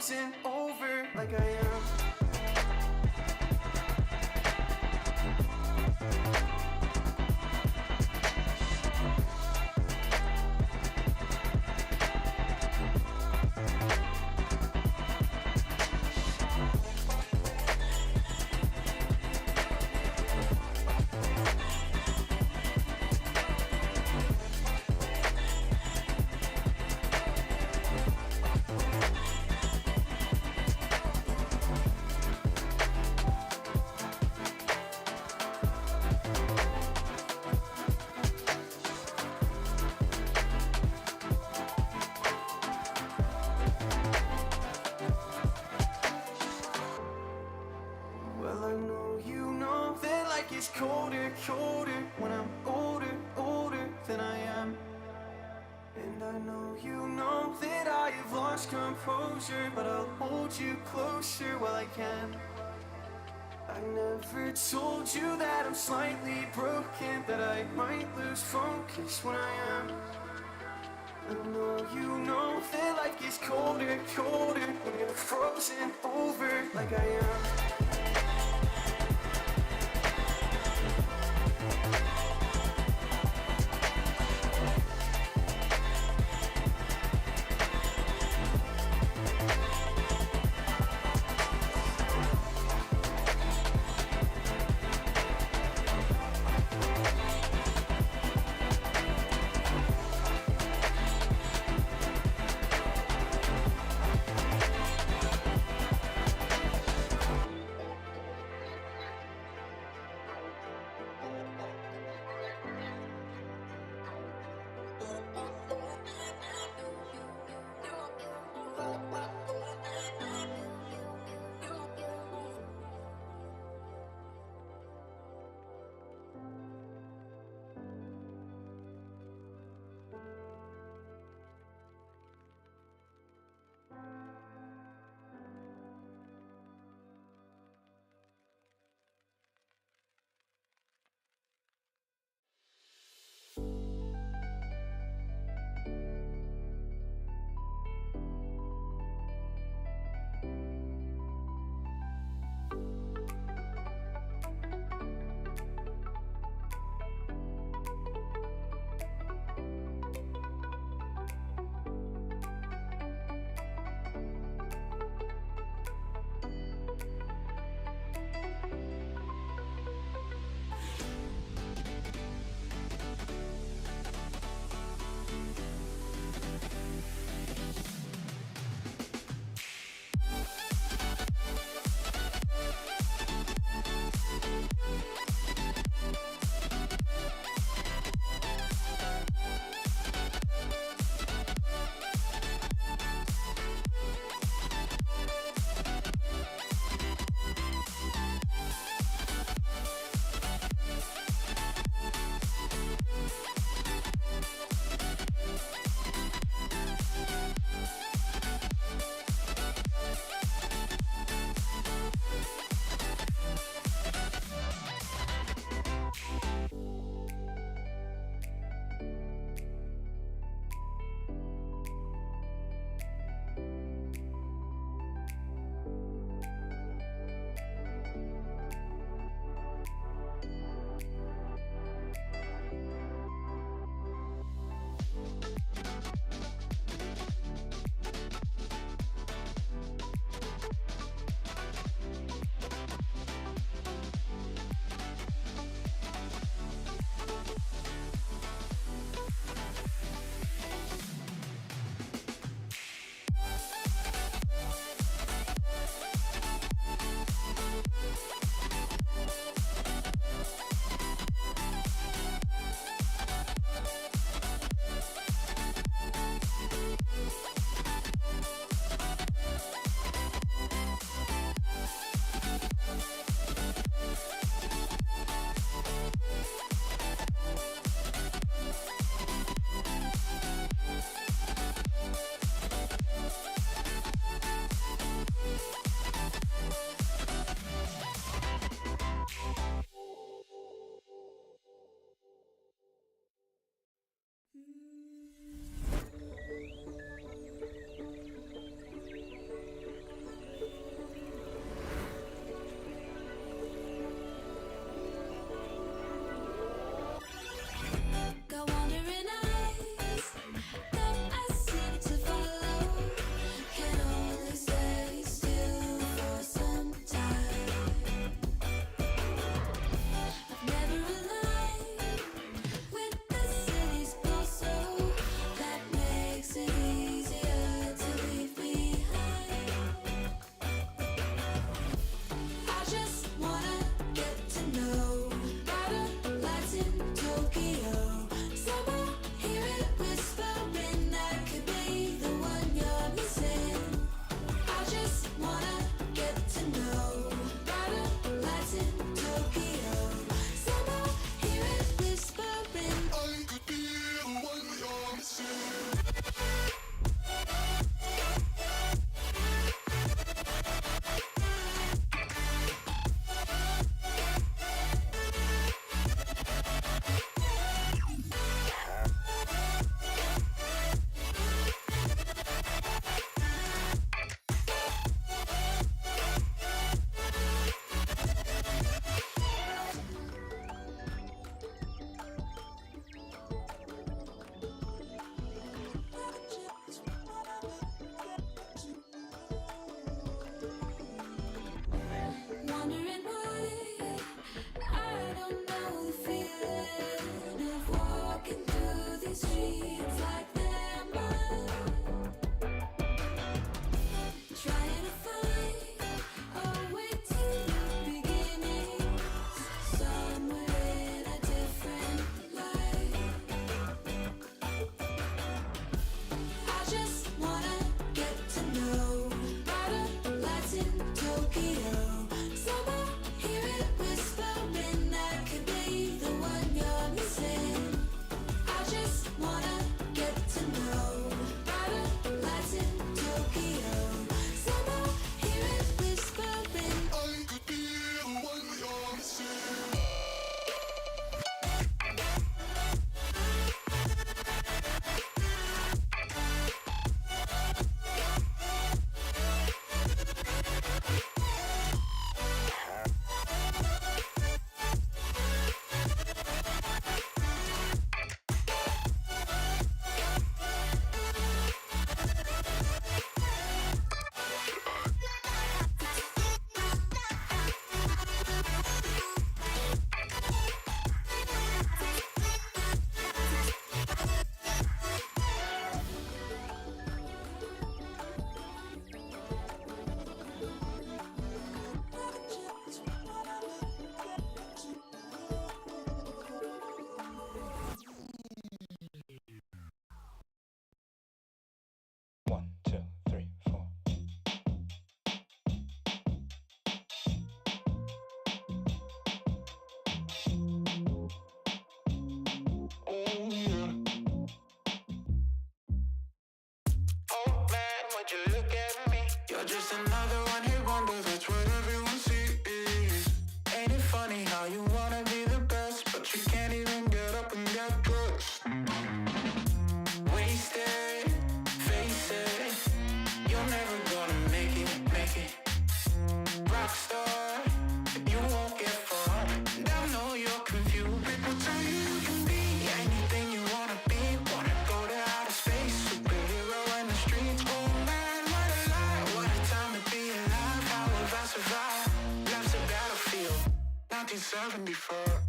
frozen over like I am. Well, I know you know that life gets colder, colder when I'm older, older than I am. And I know you know that I have lost composure, but I'll hold you closer while I can. I never told you that I'm slightly broken, that I might lose focus when I am. I know you know that life gets colder, colder when you're frozen over like I am. 1974.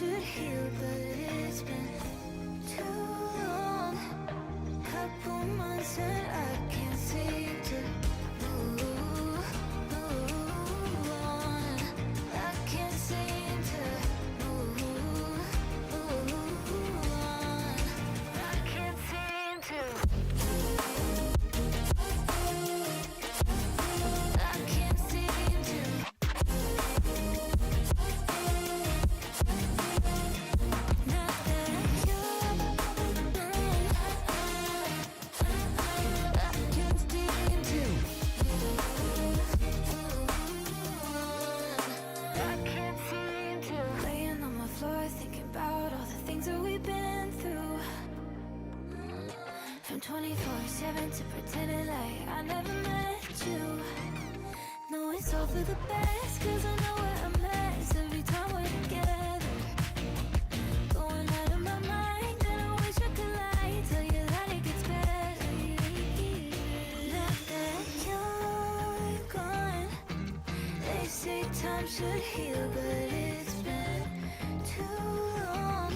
should heal, but it's been too long. Couple months and I can't seem to move on. I can't seem to move on. I can't seem to. I can't seem to. Not that you're gone. I can't seem to. I can't seem to. Laying on my floor thinking about all the things that we've been through. From 24/7 to pretending like I never met you. No, it's all for the best, cause I know we're a mess every time we're together. Going out of my mind, and I wish I could lie, tell you that it gets better. Now that you're gone, they say time should heal, but it's been too long.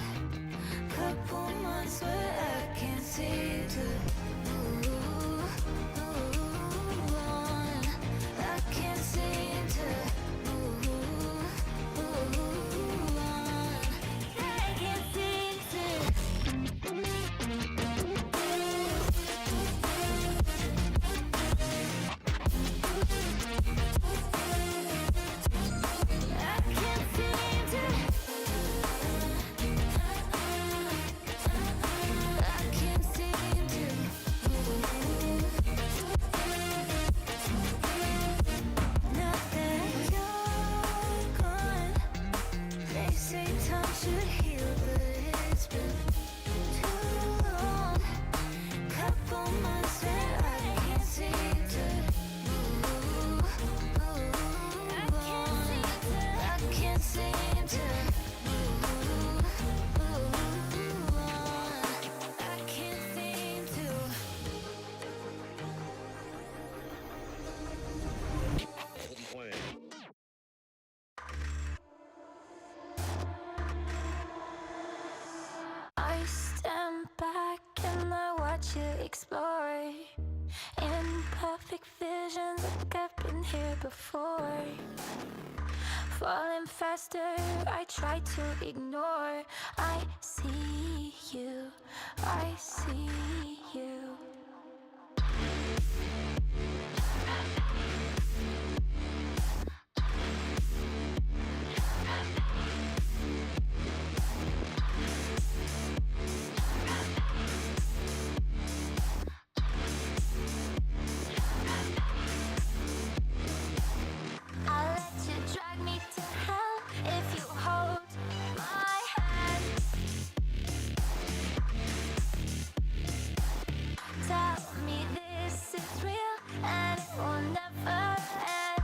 Couple months where I can't seem to move on. I can't seem to move on. I can't seem to. I can't seem to. I can't seem to. Now that you're gone, they say time should heal, but it's been too long. Couple months and I can't seem to move on. I can't seem to move on. I can't seem to. I stand back and I watch you explore in perfect visions like I've been here before. Falling faster, I try to ignore. I see you, I see you. I'll let you drag me to hell if you hold my hand. Tell me this is real and it will never end.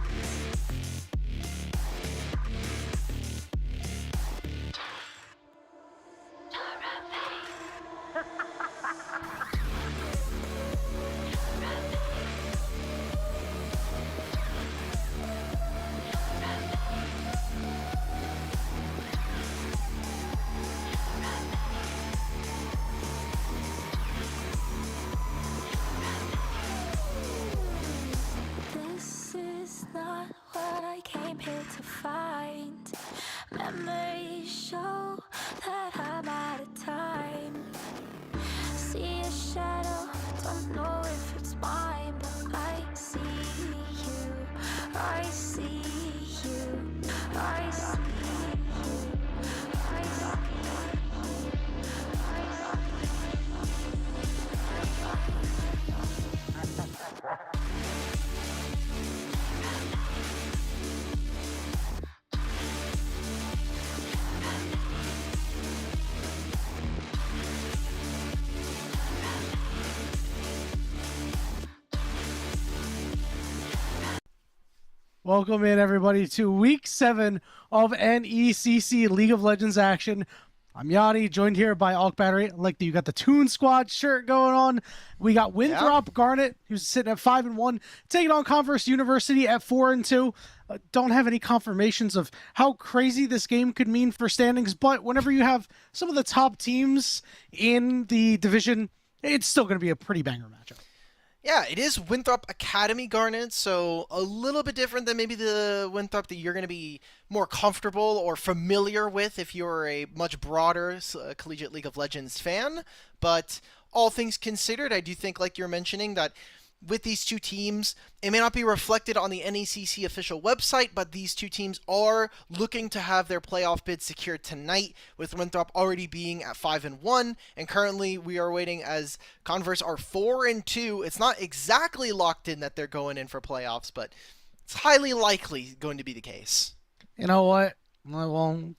This is not what I came here to find. Memories show that I'm out of time. See a shadow, don't know if it's mine, but I see you, I see you, I see you, I see you, Welcome in, everybody, to Week 7 of NECC League of Legends action. I'm Yanni, joined here by Alk Battery. Like you got the Toon Squad shirt going on. We got Winthrop Garnet, who's sitting at 5-1, taking on Converse University at 4-2. don't have any confirmations of how crazy this game could mean for standings. But whenever you have some of the top teams in the division, it's still going to be a pretty banger matchup. Yeah, it is Winthrop Academy, Garnet, so a little bit different than maybe the Winthrop that you're going to be more comfortable or familiar with if you're a much broader Collegiate League of Legends fan. But all things considered, I do think, like you're mentioning, that with these two teams, it may not be reflected on the NECC official website, but these two teams are looking to have their playoff bid secured tonight, with Winthrop already being at 5-1, and currently we are waiting as Converse are 4-2. It's not exactly locked in that they're going in for playoffs, but it's highly likely going to be the case. You know what? Well,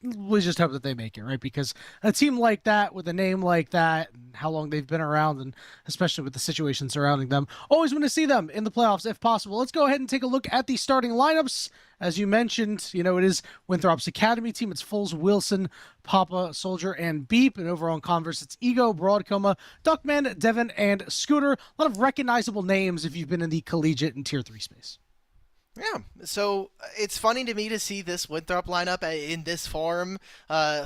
we just hope that they make it, right? Because a team like that, with a name like that, and how long they've been around, and especially with the situation surrounding them, always want to see them in the playoffs if possible. Let's go ahead and take a look at the starting lineups. As you mentioned, it is Winthrop's Academy team. It's Foles, Wilson, Papa, Soldier, and Beep. And over on Converse, it's Ego, Broadcoma, Duckman, Devin, and Scooter. A lot of recognizable names if you've been in the collegiate and tier 3 space. Yeah, so it's funny to me to see this Winthrop lineup in this form.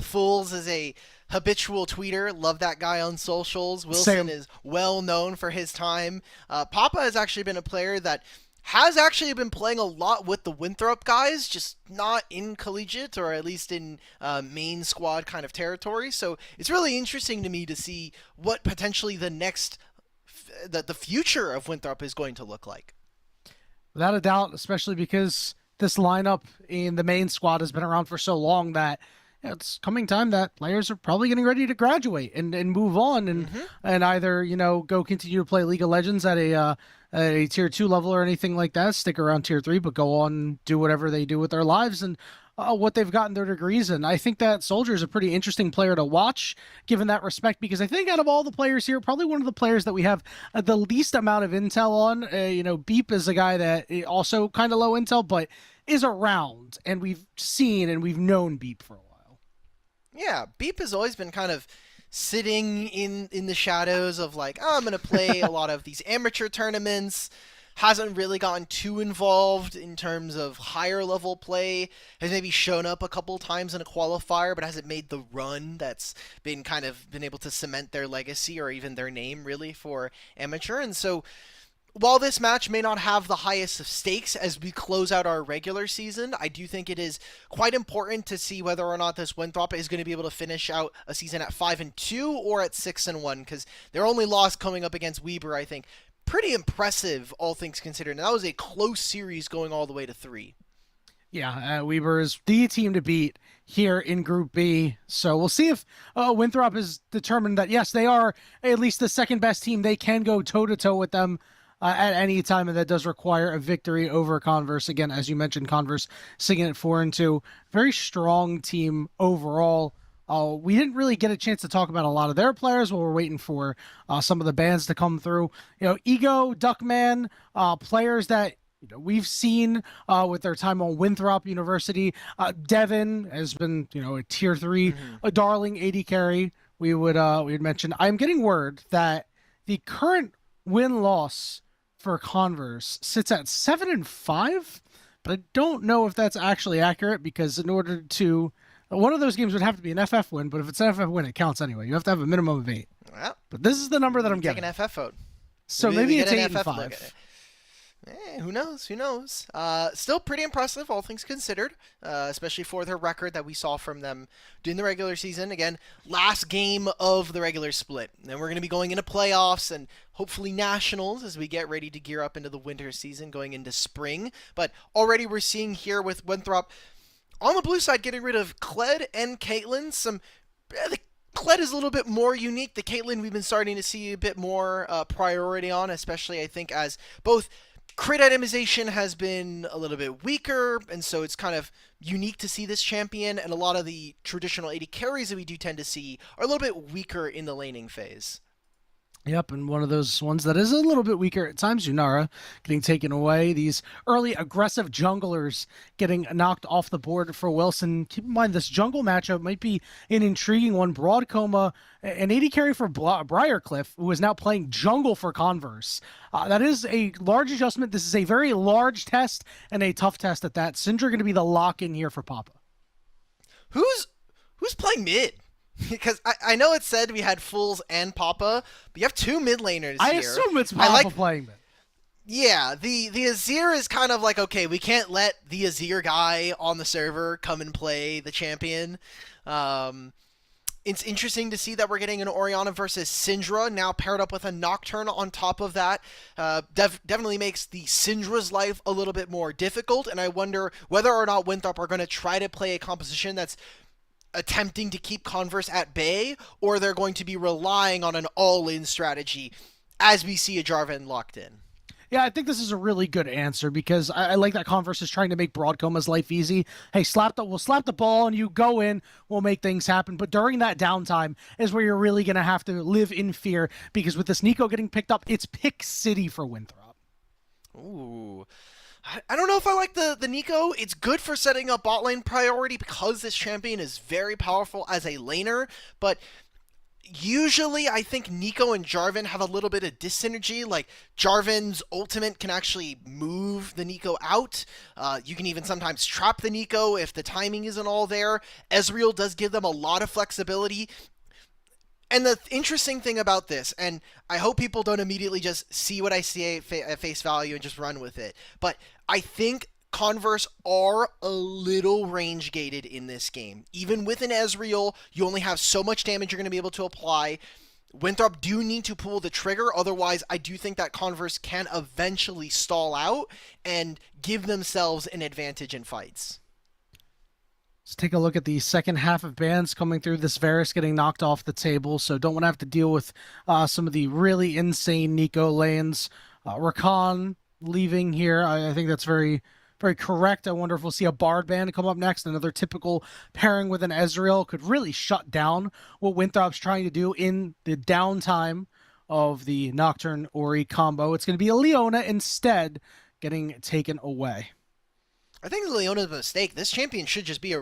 Fools is a habitual tweeter. Love that guy on socials. Wilson is well known for his time. Papa has actually been a player that has actually been playing a lot with the Winthrop guys, just not in collegiate, or at least in main squad kind of territory. So it's really interesting to me to see what potentially the future of Winthrop is going to look like. Without a doubt, especially because this lineup in the main squad has been around for so long that it's coming time that players are probably getting ready to graduate and move on and either, go continue to play League of Legends at a tier 2 level or anything like that, stick around tier 3, but go on and do whatever they do with their lives and what they've gotten their degrees in. I think that Soldier is a pretty interesting player to watch, given that respect, because I think out of all the players here, probably one of the players that we have the least amount of intel on. Beep is a guy that also kind of low intel, but is around, and we've seen and we've known Beep for a while. Yeah, Beep has always been kind of sitting in the shadows of like, I'm going to play a lot of these amateur tournaments. Hasn't really gotten too involved in terms of higher level play. Has maybe shown up a couple times in a qualifier, but hasn't made the run that's been able to cement their legacy or even their name really for amateur. And so while this match may not have the highest of stakes as we close out our regular season, I do think it is quite important to see whether or not this Winthrop is going to be able to finish out a season at 5-2 or at 6-1, because their only loss coming up against Weber, I think, pretty impressive, all things considered. And that was a close series going all the way to 3. Yeah, Weber is the team to beat here in Group B. So we'll see if Winthrop is determined that, yes, they are at least the second best team. They can go toe-to-toe with them at any time, and that does require a victory over Converse. Again, as you mentioned, Converse sitting at 4-2. Very strong team overall. We didn't really get a chance to talk about a lot of their players while we're waiting for some of the bands to come through. Ego, Duckman, players that we've seen with their time on Winthrop University. Devin has been, a tier 3, a darling AD carry. We would mention. I'm getting word that the current win-loss for Converse sits at 7-5, but I don't know if that's actually accurate, because in order to one of those games would have to be an FF win, but if it's an FF win, it counts anyway. You have to have a minimum of 8. Well, but this is the number that I'm getting. Take an FF vote. So maybe it's 8-5. Who knows? Still pretty impressive, all things considered, especially for their record that we saw from them during the regular season. Again, last game of the regular split. Then we're going to be going into playoffs and hopefully nationals as we get ready to gear up into the winter season, going into spring. But already we're seeing here with Winthrop, on the blue side, getting rid of Kled and Caitlyn. The Kled is a little bit more unique. The Caitlyn we've been starting to see a bit more priority on, especially I think as both crit itemization has been a little bit weaker, and so it's kind of unique to see this champion, and a lot of the traditional AD carries that we do tend to see are a little bit weaker in the laning phase. Yep, and one of those ones that is a little bit weaker at times, Yunara getting taken away. These early aggressive junglers getting knocked off the board for Wilson. Keep in mind, this jungle matchup might be an intriguing one. Broadcoma, an AD carry for Briarcliff, who is now playing jungle for Converse. That is a large adjustment. This is a very large test and a tough test at that. Syndra going to be the lock-in here for Papa. Who's playing mid? Because I know it said we had Fools and Papa, but you have two mid laners I here. assume it's Papa playing mid. Yeah, the Azir is kind of like, okay, we can't let the Azir guy on the server come and play the champion. It's interesting to see that we're getting an Orianna versus Syndra now paired up with a Nocturne on top of that. Definitely makes the Syndra's life a little bit more difficult, and I wonder whether or not Winthrop are going to try to play a composition that's attempting to keep Converse at bay, or they're going to be relying on an all-in strategy as we see a Jarvan locked in. Yeah, I think this is a really good answer because I like that Converse is trying to make Broadcoma's life easy. Hey, we'll slap the ball and you go in, we'll make things happen. But during that downtime is where you're really going to have to live in fear because with this Neeko getting picked up, it's pick city for Winthrop. Ooh. I don't know if I like the Neeko. It's good for setting up bot lane priority because this champion is very powerful as a laner, but usually I think Neeko and Jarvan have a little bit of dyssynergy. Like, Jarvan's ultimate can actually move the Neeko out. You can even sometimes trap the Neeko if the timing isn't all there. Ezreal does give them a lot of flexibility. And the interesting thing about this, and I hope people don't immediately just see what I see at face value and just run with it, but I think Converse are a little range gated in this game. Even with an Ezreal, you only have so much damage you're going to be able to apply. Winthrop do need to pull the trigger, otherwise I do think that Converse can eventually stall out and give themselves an advantage in fights. Let's take a look at the second half of bans coming through. This Varus getting knocked off the table, so don't want to have to deal with some of the really insane Neeko lanes. Rakan leaving here. I think that's very, very correct. I wonder if we'll see a Bard ban come up next. Another typical pairing with an Ezreal could really shut down what Winthrop's trying to do in the downtime of the Nocturne Ori combo. It's going to be a Leona instead getting taken away. I think Leona's a mistake. This champion should just be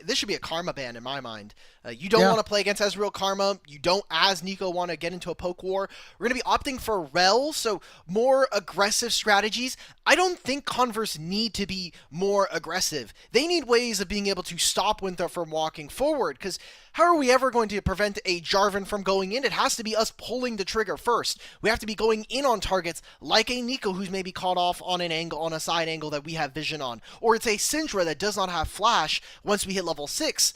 this should be a Karma ban in my mind. You don't want to play against Ezreal Karma. You don't, as Neeko, want to get into a poke war. We're going to be opting for Rel, so more aggressive strategies. I don't think Converse need to be more aggressive. They need ways of being able to stop Winthrop from walking forward, because how are we ever going to prevent a Jarvan from going in? It has to be us pulling the trigger first. We have to be going in on targets like a Neeko who's maybe caught off on an angle, on a side angle that we have vision on. Or it's a Syndra that does not have flash once we hit level 6.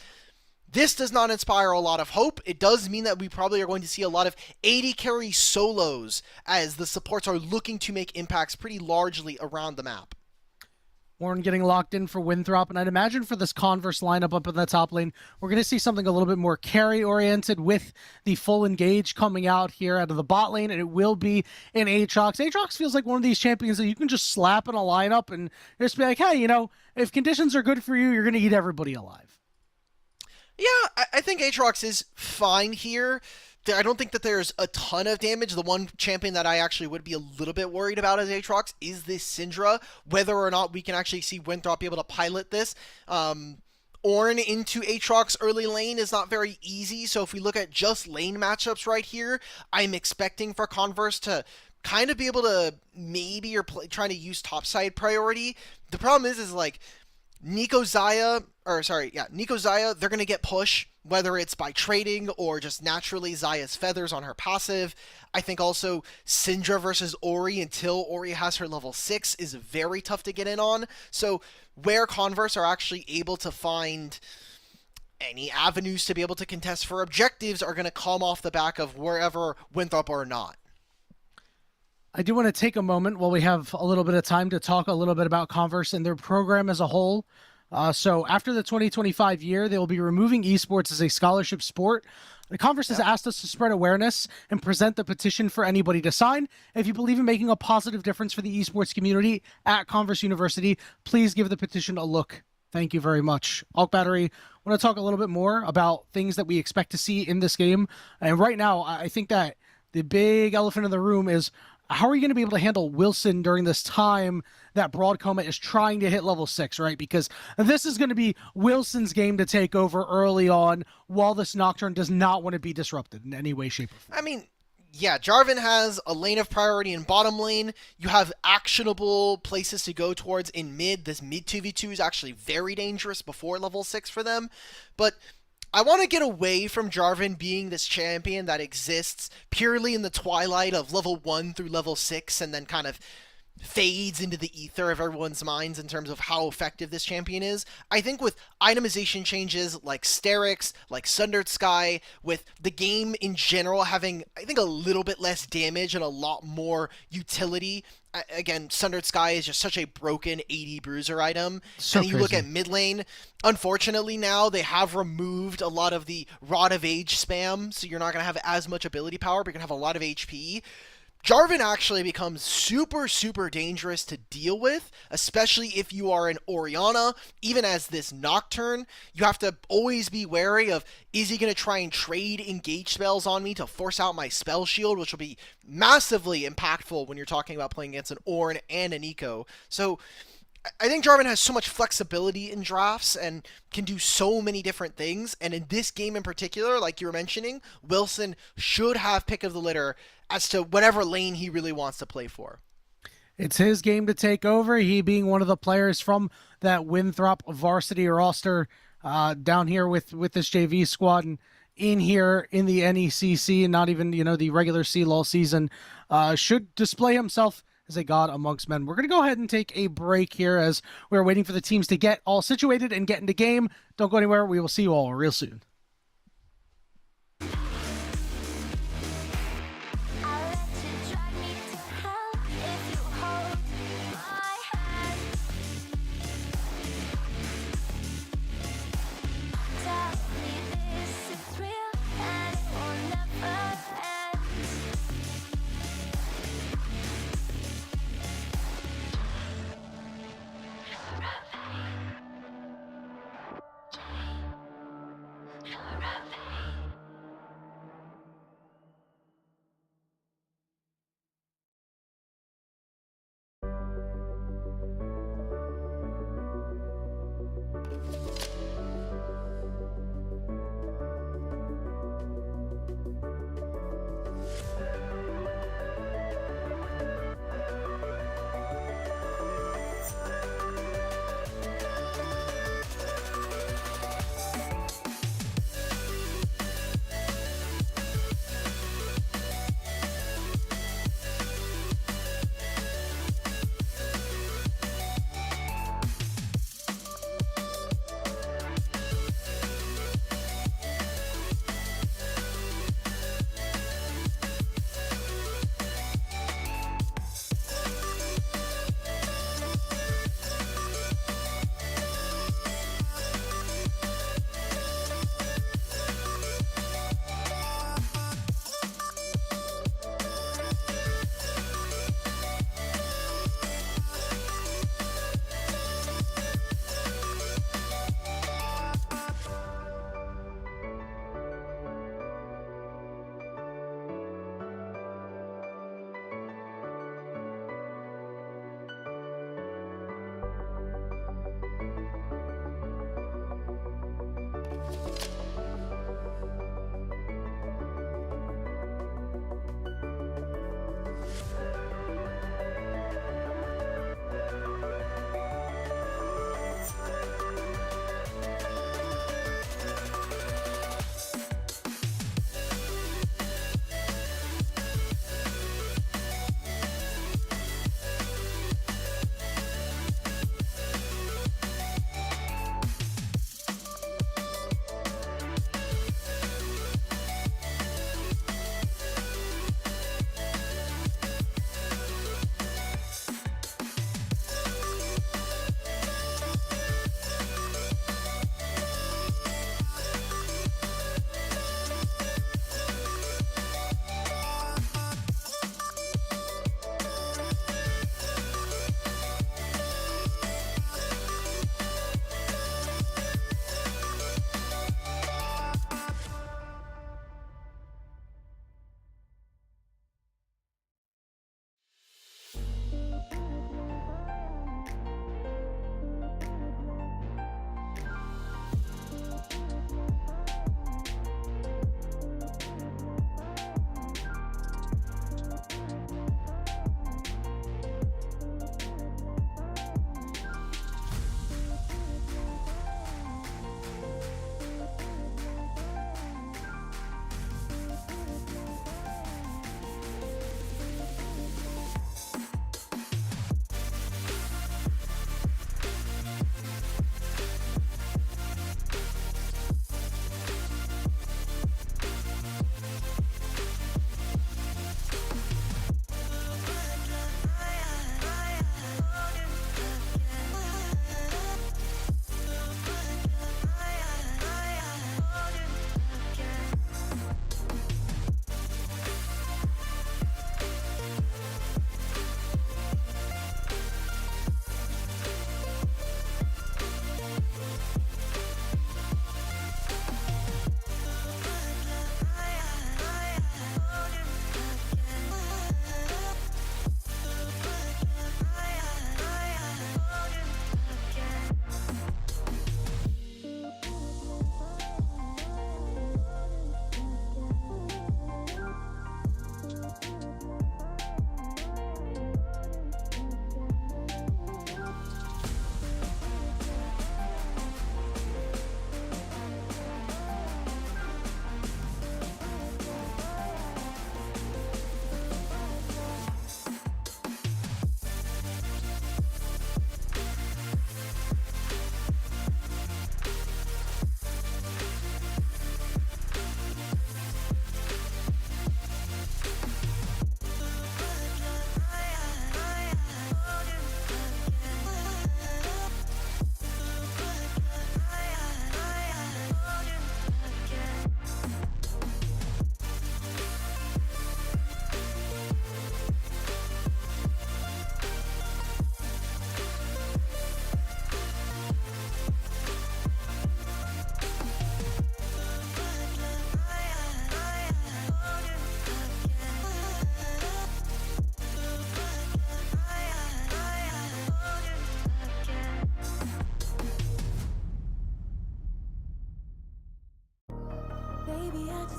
This does not inspire a lot of hope. It does mean that we probably are going to see a lot of AD carry solos as the supports are looking to make impacts pretty largely around the map. Warren getting locked in for Winthrop, and I'd imagine for this Converse lineup up in the top lane, we're going to see something a little bit more carry-oriented with the full engage coming out here out of the bot lane, and it will be in Aatrox. Aatrox feels like one of these champions that you can just slap in a lineup and just be like, hey, if conditions are good for you, you're going to eat everybody alive. Yeah, I think Aatrox is fine here. I don't think that there's a ton of damage. The one champion that I actually would be a little bit worried about as Aatrox is this Syndra, whether or not we can actually see Winthrop be able to pilot this. Ornn into Aatrox early lane is not very easy, so if we look at just lane matchups right here, I'm expecting for Converse to kind of be able to maybe trying to use topside priority. The problem is like Neeko Xayah, they're going to get push, whether it's by trading or just naturally Xayah's feathers on her passive. I think also Syndra versus Ori until Ori has her level 6 is very tough to get in on. So where Converse are actually able to find any avenues to be able to contest for objectives are going to come off the back of wherever Winthrop or not. I do want to take a moment while we have a little bit of time to talk a little bit about Converse and their program as a whole. So after the 2025 year, they will be removing esports as a scholarship sport. The Converse has asked us to spread awareness and present the petition for anybody to sign. If you believe in making a positive difference for the esports community at Converse University, please give the petition a look. Thank you very much. Alk Battery, I want to talk a little bit more about things that we expect to see in this game. And right now, I think that the big elephant in the room is how are you going to be able to handle Wilson during this time that Broadcoma is trying to hit level 6, right? Because this is going to be Wilson's game to take over early on while this Nocturne does not want to be disrupted in any way, shape, or form. I mean, yeah, Jarvan has a lane of priority in bottom lane. You have actionable places to go towards in mid. This mid 2v2 is actually very dangerous before level 6 for them. But I want to get away from Jarvan being this champion that exists purely in the twilight of level 1 through level 6 and then kind of fades into the ether of everyone's minds in terms of how effective this champion is. I think with itemization changes like Sterix, like Sundered Sky, with the game in general having, I think, a little bit less damage and a lot more utility. Again, Sundered Sky is just such a broken 80 bruiser item. So and you look at mid lane, unfortunately now they have removed a lot of the Rod of Age spam, so you're not going to have as much ability power, but you're going to have a lot of HP. Jarvan actually becomes super, super dangerous to deal with, especially if you are an Orianna. Even as this Nocturne, you have to always be wary of, is he going to try and trade engage spells on me to force out my spell shield, which will be massively impactful when you're talking about playing against an Ornn and an Eco. So I think Jarvan has so much flexibility in drafts and can do so many different things. And in this game in particular, like you were mentioning, Wilson should have pick of the litter as to whatever lane he really wants to play for. It's his game to take over, he being one of the players from that Winthrop varsity roster down here with this JV squad and in here in the NECC and not even, the regular CLOL season, should display himself as a god amongst men. We're going to go ahead and take a break here as we're waiting for the teams to get all situated and get into game. Don't go anywhere. We will see you all real soon.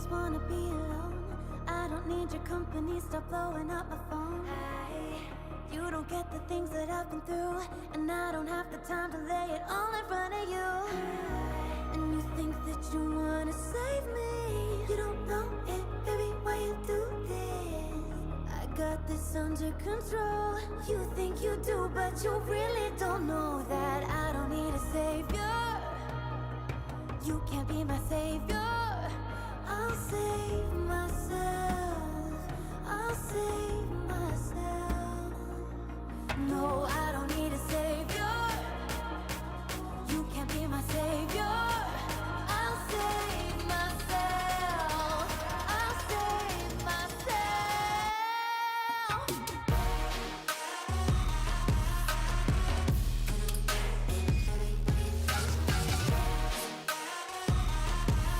just wanna be alone. I don't need your company, stop blowing up my phone. You don't get the things that I've been through, and I don't have the time to lay it all in front of you. And you think that you wanna save me. You don't know it, baby, why you do this? I got this under control. You think you do, but you really don't know that I don't need a savior. You can't be my savior. I'll save myself. I'll save myself. No, I don't need a savior. You can't be my savior. I'll save myself. I'll save myself.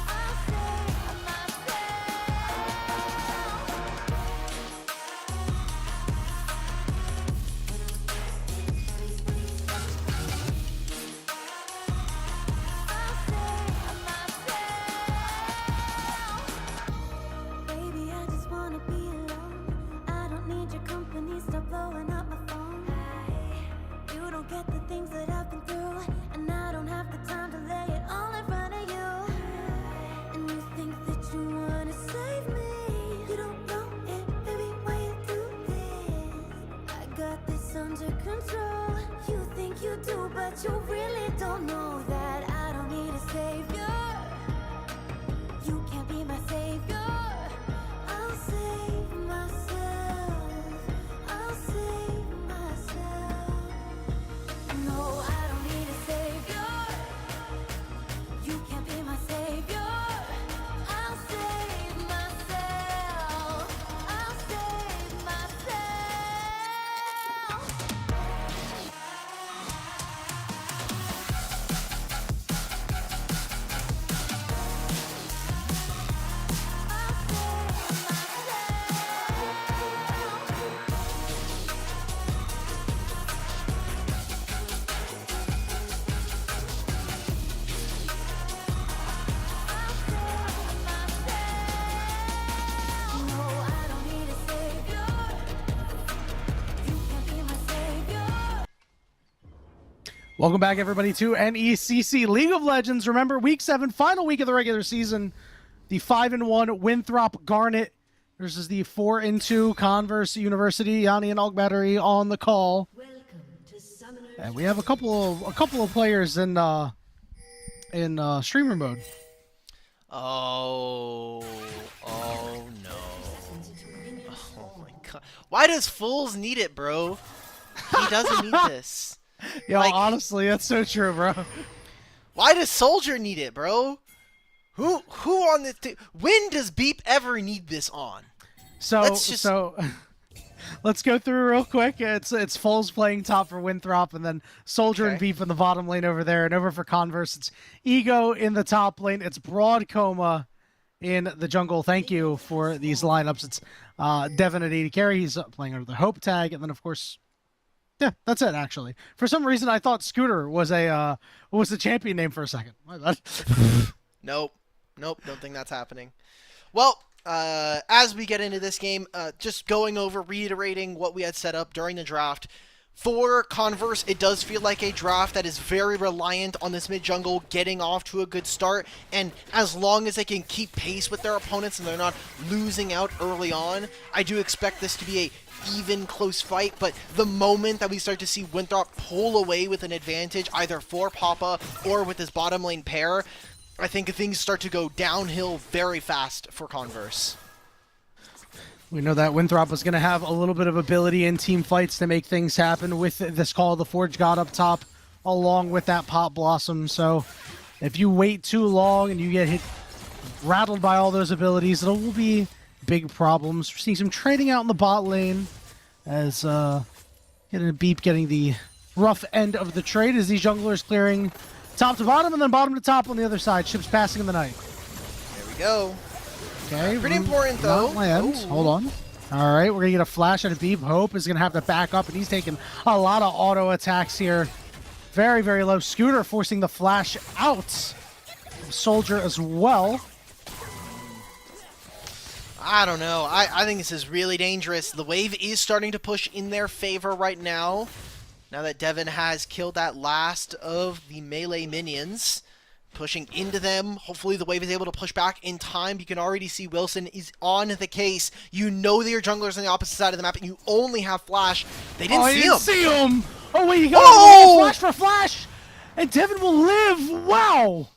I'll save myself. Baby, I just wanna be alone. I don't need your company, stop blowing up my phone. You don't get the things that I've been through, and I don't have the time to lay it all in front of you. And you think that you wanna save me. You don't know it, baby, why you do this? I got this under control. You think you do, but you really don't know that I don't need a savior. You can't be my savior. I'll save myself. I'll save myself. No, I don't need a savior. You can't be my savior. I'll save myself. I'll save myself. Welcome back, everybody, to NECC League of Legends. Remember, Week 7, final week of the regular season. The 5-1 Winthrop Garnet versus the 4-2 Converse University. Yanni and Ogbattery on the call. And we have a couple of players in streamer mode. Oh no. Oh my god. Why does Fools need it, bro? He doesn't need this. Yo, Like- honestly, that's so true, bro. Why does Soldier need it, bro? Who on this team? When does Beep ever need this on? So Let's let's go through real quick. It's Foles playing top for Winthrop, and then Soldier and Okay. Beep in the bottom lane over there, and over for Converse, it's Ego in the top lane. It's Broad Coma in the jungle. Thank you for these lineups. It's Devin at 80 carry. He's playing under the Hope tag, and then of course, yeah, that's it. Actually, for some reason, I thought Scooter was the champion name for a second. My bad. Nope, don't think that's happening. Well, as we get into this game, just going over, reiterating what we had set up during the draft. For Converse, it does feel like a draft that is very reliant on this mid-jungle getting off to a good start, and as long as they can keep pace with their opponents and they're not losing out early on, I do expect this to be a even close fight. But the moment that we start to see Winthrop pull away with an advantage, either for Papa or with his bottom lane pair, I think things start to go downhill very fast for Converse. We know that Winthrop was going to have a little bit of ability in team fights to make things happen with this Call of the Forge God up top, along with that Pop Blossom. So if you wait too long and you get rattled by all those abilities, it will be big problems. We're seeing some trading out in the bot lane as getting a Beep getting the rough end of the trade as these junglers clearing top to bottom and then bottom to top on the other side. Ships passing in the night. There we go. Okay, Pretty important, though. not lands. Ooh. Hold on. All right, we're going to get a flash out of Beep. Hope is going to have to back up, and he's taking a lot of auto attacks here. Very, very low. Scooter forcing the flash out. Soldier as well. I don't know. I think this is really dangerous. The wave is starting to push in their favor right now. Now that Devin has killed that last of the melee minions. Pushing into them. Hopefully the wave is able to push back in time. You can already see Wilson is on the case. You know that your jungler's on the opposite side of the map and you only have Flash. They didn't see him. Oh, wait, you got Flash for Flash! And Devin will live! Wow!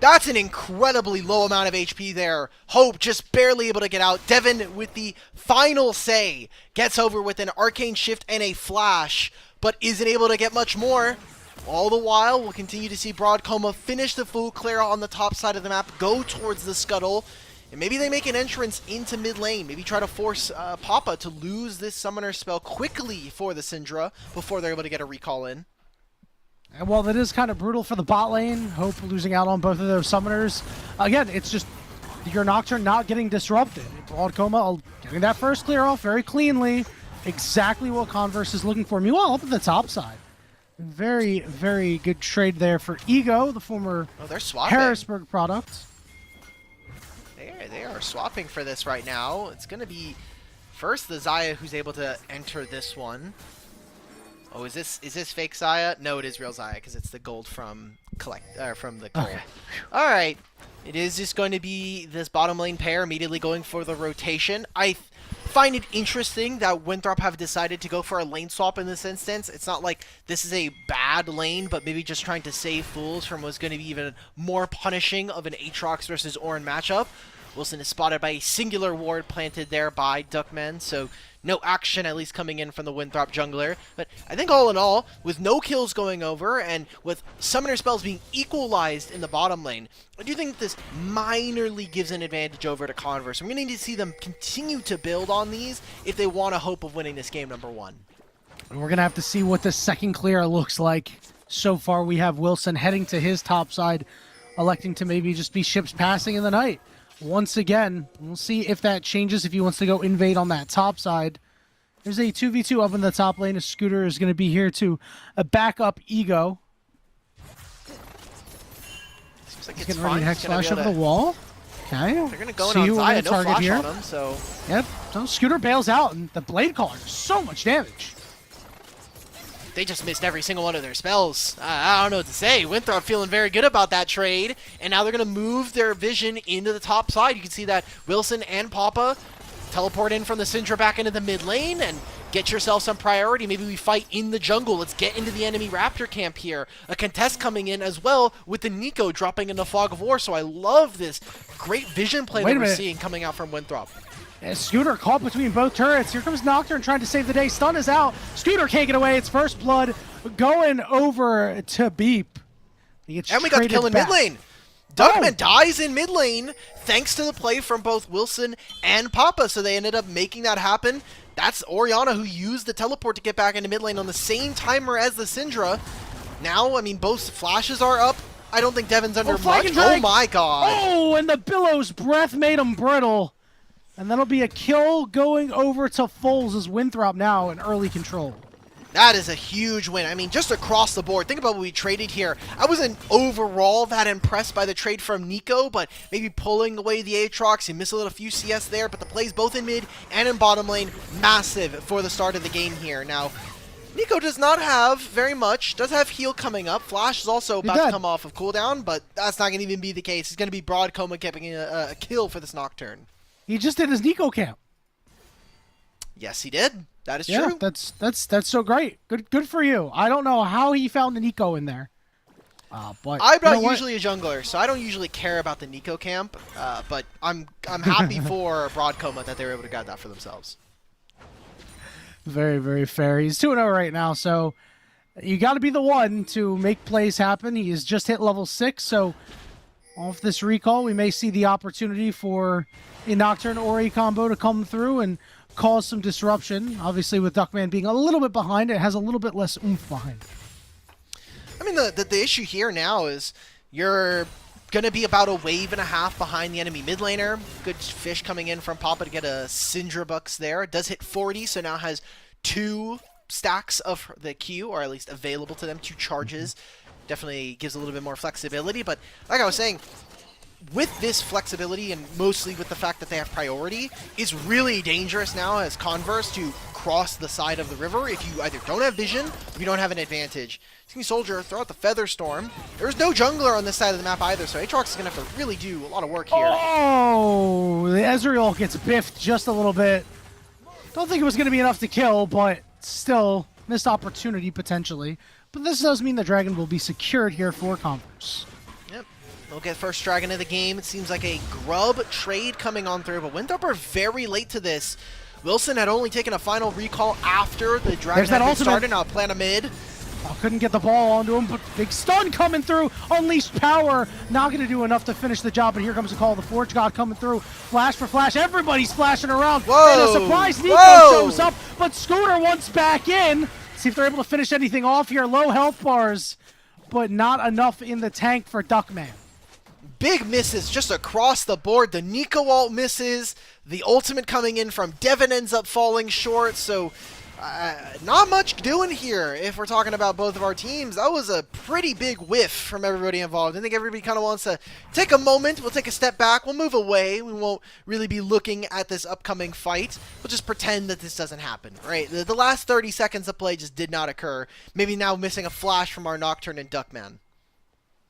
That's an incredibly low amount of HP there. Hope just barely able to get out. Devin with the final say gets over with an arcane shift and a flash, but isn't able to get much more. All the while, we'll continue to see Broad Coma finish the full clear on the top side of the map, go towards the scuttle, and maybe they make an entrance into mid lane. Maybe try to force Papa to lose this summoner spell quickly for the Syndra before they're able to get a recall in. And while that is kind of brutal for the bot lane, Hope losing out on both of those summoners, again, it's just your Nocturne not getting disrupted. Broad Coma getting that first clear off very cleanly. Exactly what Converse is looking for. Meanwhile, up at the top side. Very, very good trade there for Ego, the former they're swapping. Harrisburg product. They are swapping for this right now. It's going to be first the Xayah who's able to enter this one. Oh, is this fake Xayah? No, it is real Xayah because it's the gold from the coal. Okay. All right, it is just going to be this bottom lane pair immediately going for the rotation. I find it interesting that Winthrop have decided to go for a lane swap in this instance. It's not like this is a bad lane, but maybe just trying to save fools from what's going to be even more punishing of an Aatrox versus Ornn matchup. Wilson is spotted by a singular ward planted there by Duckman, so no action at least coming in from the Winthrop jungler. But I think all in all, with no kills going over and with summoner spells being equalized in the bottom lane, I do think this minorly gives an advantage over to Converse. I'm going to need to see them continue to build on these if they want a hope of winning this game number one. We're going to have to see what the second clear looks like. So far, we have Wilson heading to his top side, electing to maybe just be ships passing in the night. Once again, we'll see if that changes if he wants to go invade on that top side. There's a 2v2 up in the top lane. A Scooter is going to be here to back up Ego. Seems like He's it's getting ready fine. to Hex Flash over the wall. Okay. They're going to go in See on who we're Xayah. gonna No flash here. on him, so... Yep. So Scooter bails out, and the Blade Caller does so much damage. They just missed every single one of their spells. I don't know what to say. Winthrop feeling very good about that trade. And now they're going to move their vision into the top side. You can see that Wilson and Papa teleport in from the Syndra back into the mid lane and get yourself some priority. Maybe we fight in the jungle. Let's get into the enemy Raptor camp here. A contest coming in as well with the Nico dropping in the Fog of War. So I love this great vision play that we're seeing coming out from Winthrop. Scooter caught between both turrets. Here comes Nocturne trying to save the day. Stun is out. Scooter can't get away. It's first blood going over to Beep. And we got the kill in mid lane. Duckman dies in mid lane thanks to the play from both Wilson and Papa. So they ended up making that happen. That's Orianna who used the teleport to get back into mid lane on the same timer as the Syndra. Now, I mean, both flashes are up. I don't think Devin's under much. Oh my god. Oh, and the Billow's breath made him brittle. And that'll be a kill going over to Foles as Winthrop now in early control. That is a huge win. I mean, just across the board. Think about what we traded here. I wasn't overall that impressed by the trade from Nico, but maybe pulling away the Aatrox. He missed a few CS there, but the plays both in mid and in bottom lane, massive for the start of the game here. Now, Nico does not have very much. Does have heal coming up. Flash is also about to come off of cooldown, but that's not going to even be the case. It's going to be Broad Coma getting a kill for this Nocturne. He just did his Nico camp. Yes, he did. That is yeah, true. That's so great. Good for you. I don't know how he found the Nico in there. But I'm not usually a jungler, so I don't usually care about the Nico camp. But I'm happy for Broad Coma that they were able to get that for themselves. Very, very fair. He's 2-0 right now, so you got to be the one to make plays happen. He has just hit level 6, so off this recall, we may see the opportunity for a Nocturne Ori combo to come through and cause some disruption. Obviously, with Duckman being a little bit behind, it has a little bit less oomph behind. I mean, the issue here now is you're going to be about a wave and a half behind the enemy mid laner. Good fish coming in from Papa to get a Syndra Bucks there. It does hit 40, so now has 2 stacks of the Q, or at least available to them, 2 charges. Definitely gives a little bit more flexibility, but like I was saying, with this flexibility and mostly with the fact that they have priority, is really dangerous now as Converse to cross the side of the river if you either don't have vision or you don't have an advantage. Team Soldier throw out the Feather Storm. There's no jungler on this side of the map either, so Aatrox is going to have to really do a lot of work here. Oh, the Ezreal gets biffed just a little bit. Don't think it was going to be enough to kill, but still missed opportunity potentially. But this does mean the dragon will be secured here for Converse. Yep. They'll get first dragon of the game. It seems like a grub trade coming on through, but Winthrop are very late to this. Wilson had only taken a final recall after the dragon had been started. Now plan a mid. Oh, couldn't get the ball onto him, but big stun coming through. Unleashed power. Not going to do enough to finish the job, but here comes the call. The Forge God coming through. Flash for flash. Everybody's flashing around. Whoa! And a surprise Nico shows up, but Scooter wants back in. See if they're able to finish anything off here. Low health bars, but not enough in the tank for Duckman. Big misses just across the board. The Nico ult misses. The ultimate coming in from Devin ends up falling short. So not much doing here if we're talking about both of our teams. That was a pretty big whiff from everybody involved. I think everybody kind of wants to take a moment. We'll take a step back. We'll move away. We won't really be looking at this upcoming fight. We'll just pretend that this doesn't happen, right? The last 30 seconds of play just did not occur. Maybe now missing a flash from our Nocturne and Duckman.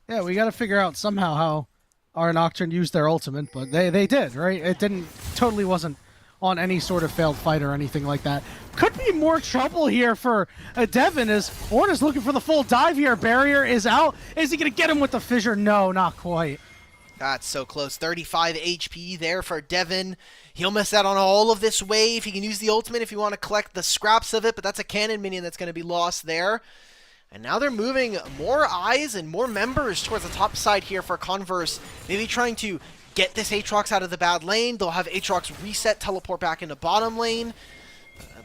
Yeah, we got to figure out somehow how our Nocturne used their ultimate, but they did, right? It totally wasn't on any sort of failed fight or anything like that. Could be more trouble here for Devin as Ornn is looking for the full dive here. Barrier is out. Is he going to get him with the fissure? No, not quite. That's so close. 35 HP there for Devin. He'll miss out on all of this wave. He can use the ultimate if you want to collect the scraps of it, but that's a cannon minion that's going to be lost there. And now they're moving more eyes and more members towards the top side here for Converse. Maybe trying to get this Aatrox out of the bad lane. They'll have Aatrox reset, teleport back into bottom lane.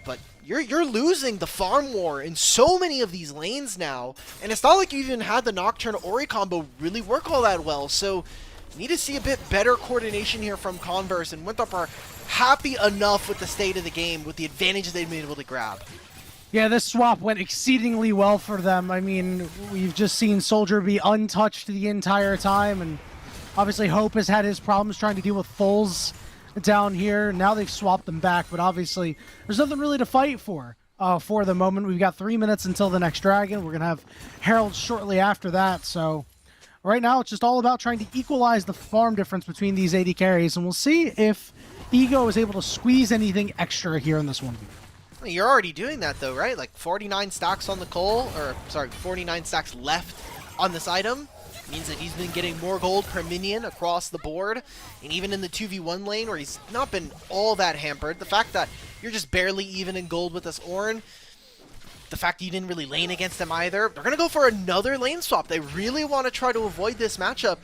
But you're losing the farm war in so many of these lanes now. And it's not like you even had the Nocturne Ori combo really work all that well. So you need to see a bit better coordination here from Converse. And Winthrop are happy enough with the state of the game, with the advantages they've been able to grab. Yeah, this swap went exceedingly well for them. I mean, we've just seen Soldier be untouched the entire time, and obviously Hope has had his problems trying to deal with Foles down here. Now they've swapped them back, but obviously there's nothing really to fight for the moment. We've got 3 minutes until the next dragon. We're going to have Herald shortly after that, so right now it's just all about trying to equalize the farm difference between these AD carries, and we'll see if Ego is able to squeeze anything extra here in this 1v. You're already doing that though, right? Like 49 stacks on the coal, or sorry, 49 stacks left on this item. Means that he's been getting more gold per minion across the board. And even in the 2v1 lane where he's not been all that hampered, the fact that you're just barely even in gold with this Ornn, the fact that you didn't really lane against them either, they're going to go for another lane swap. They really want to try to avoid this matchup.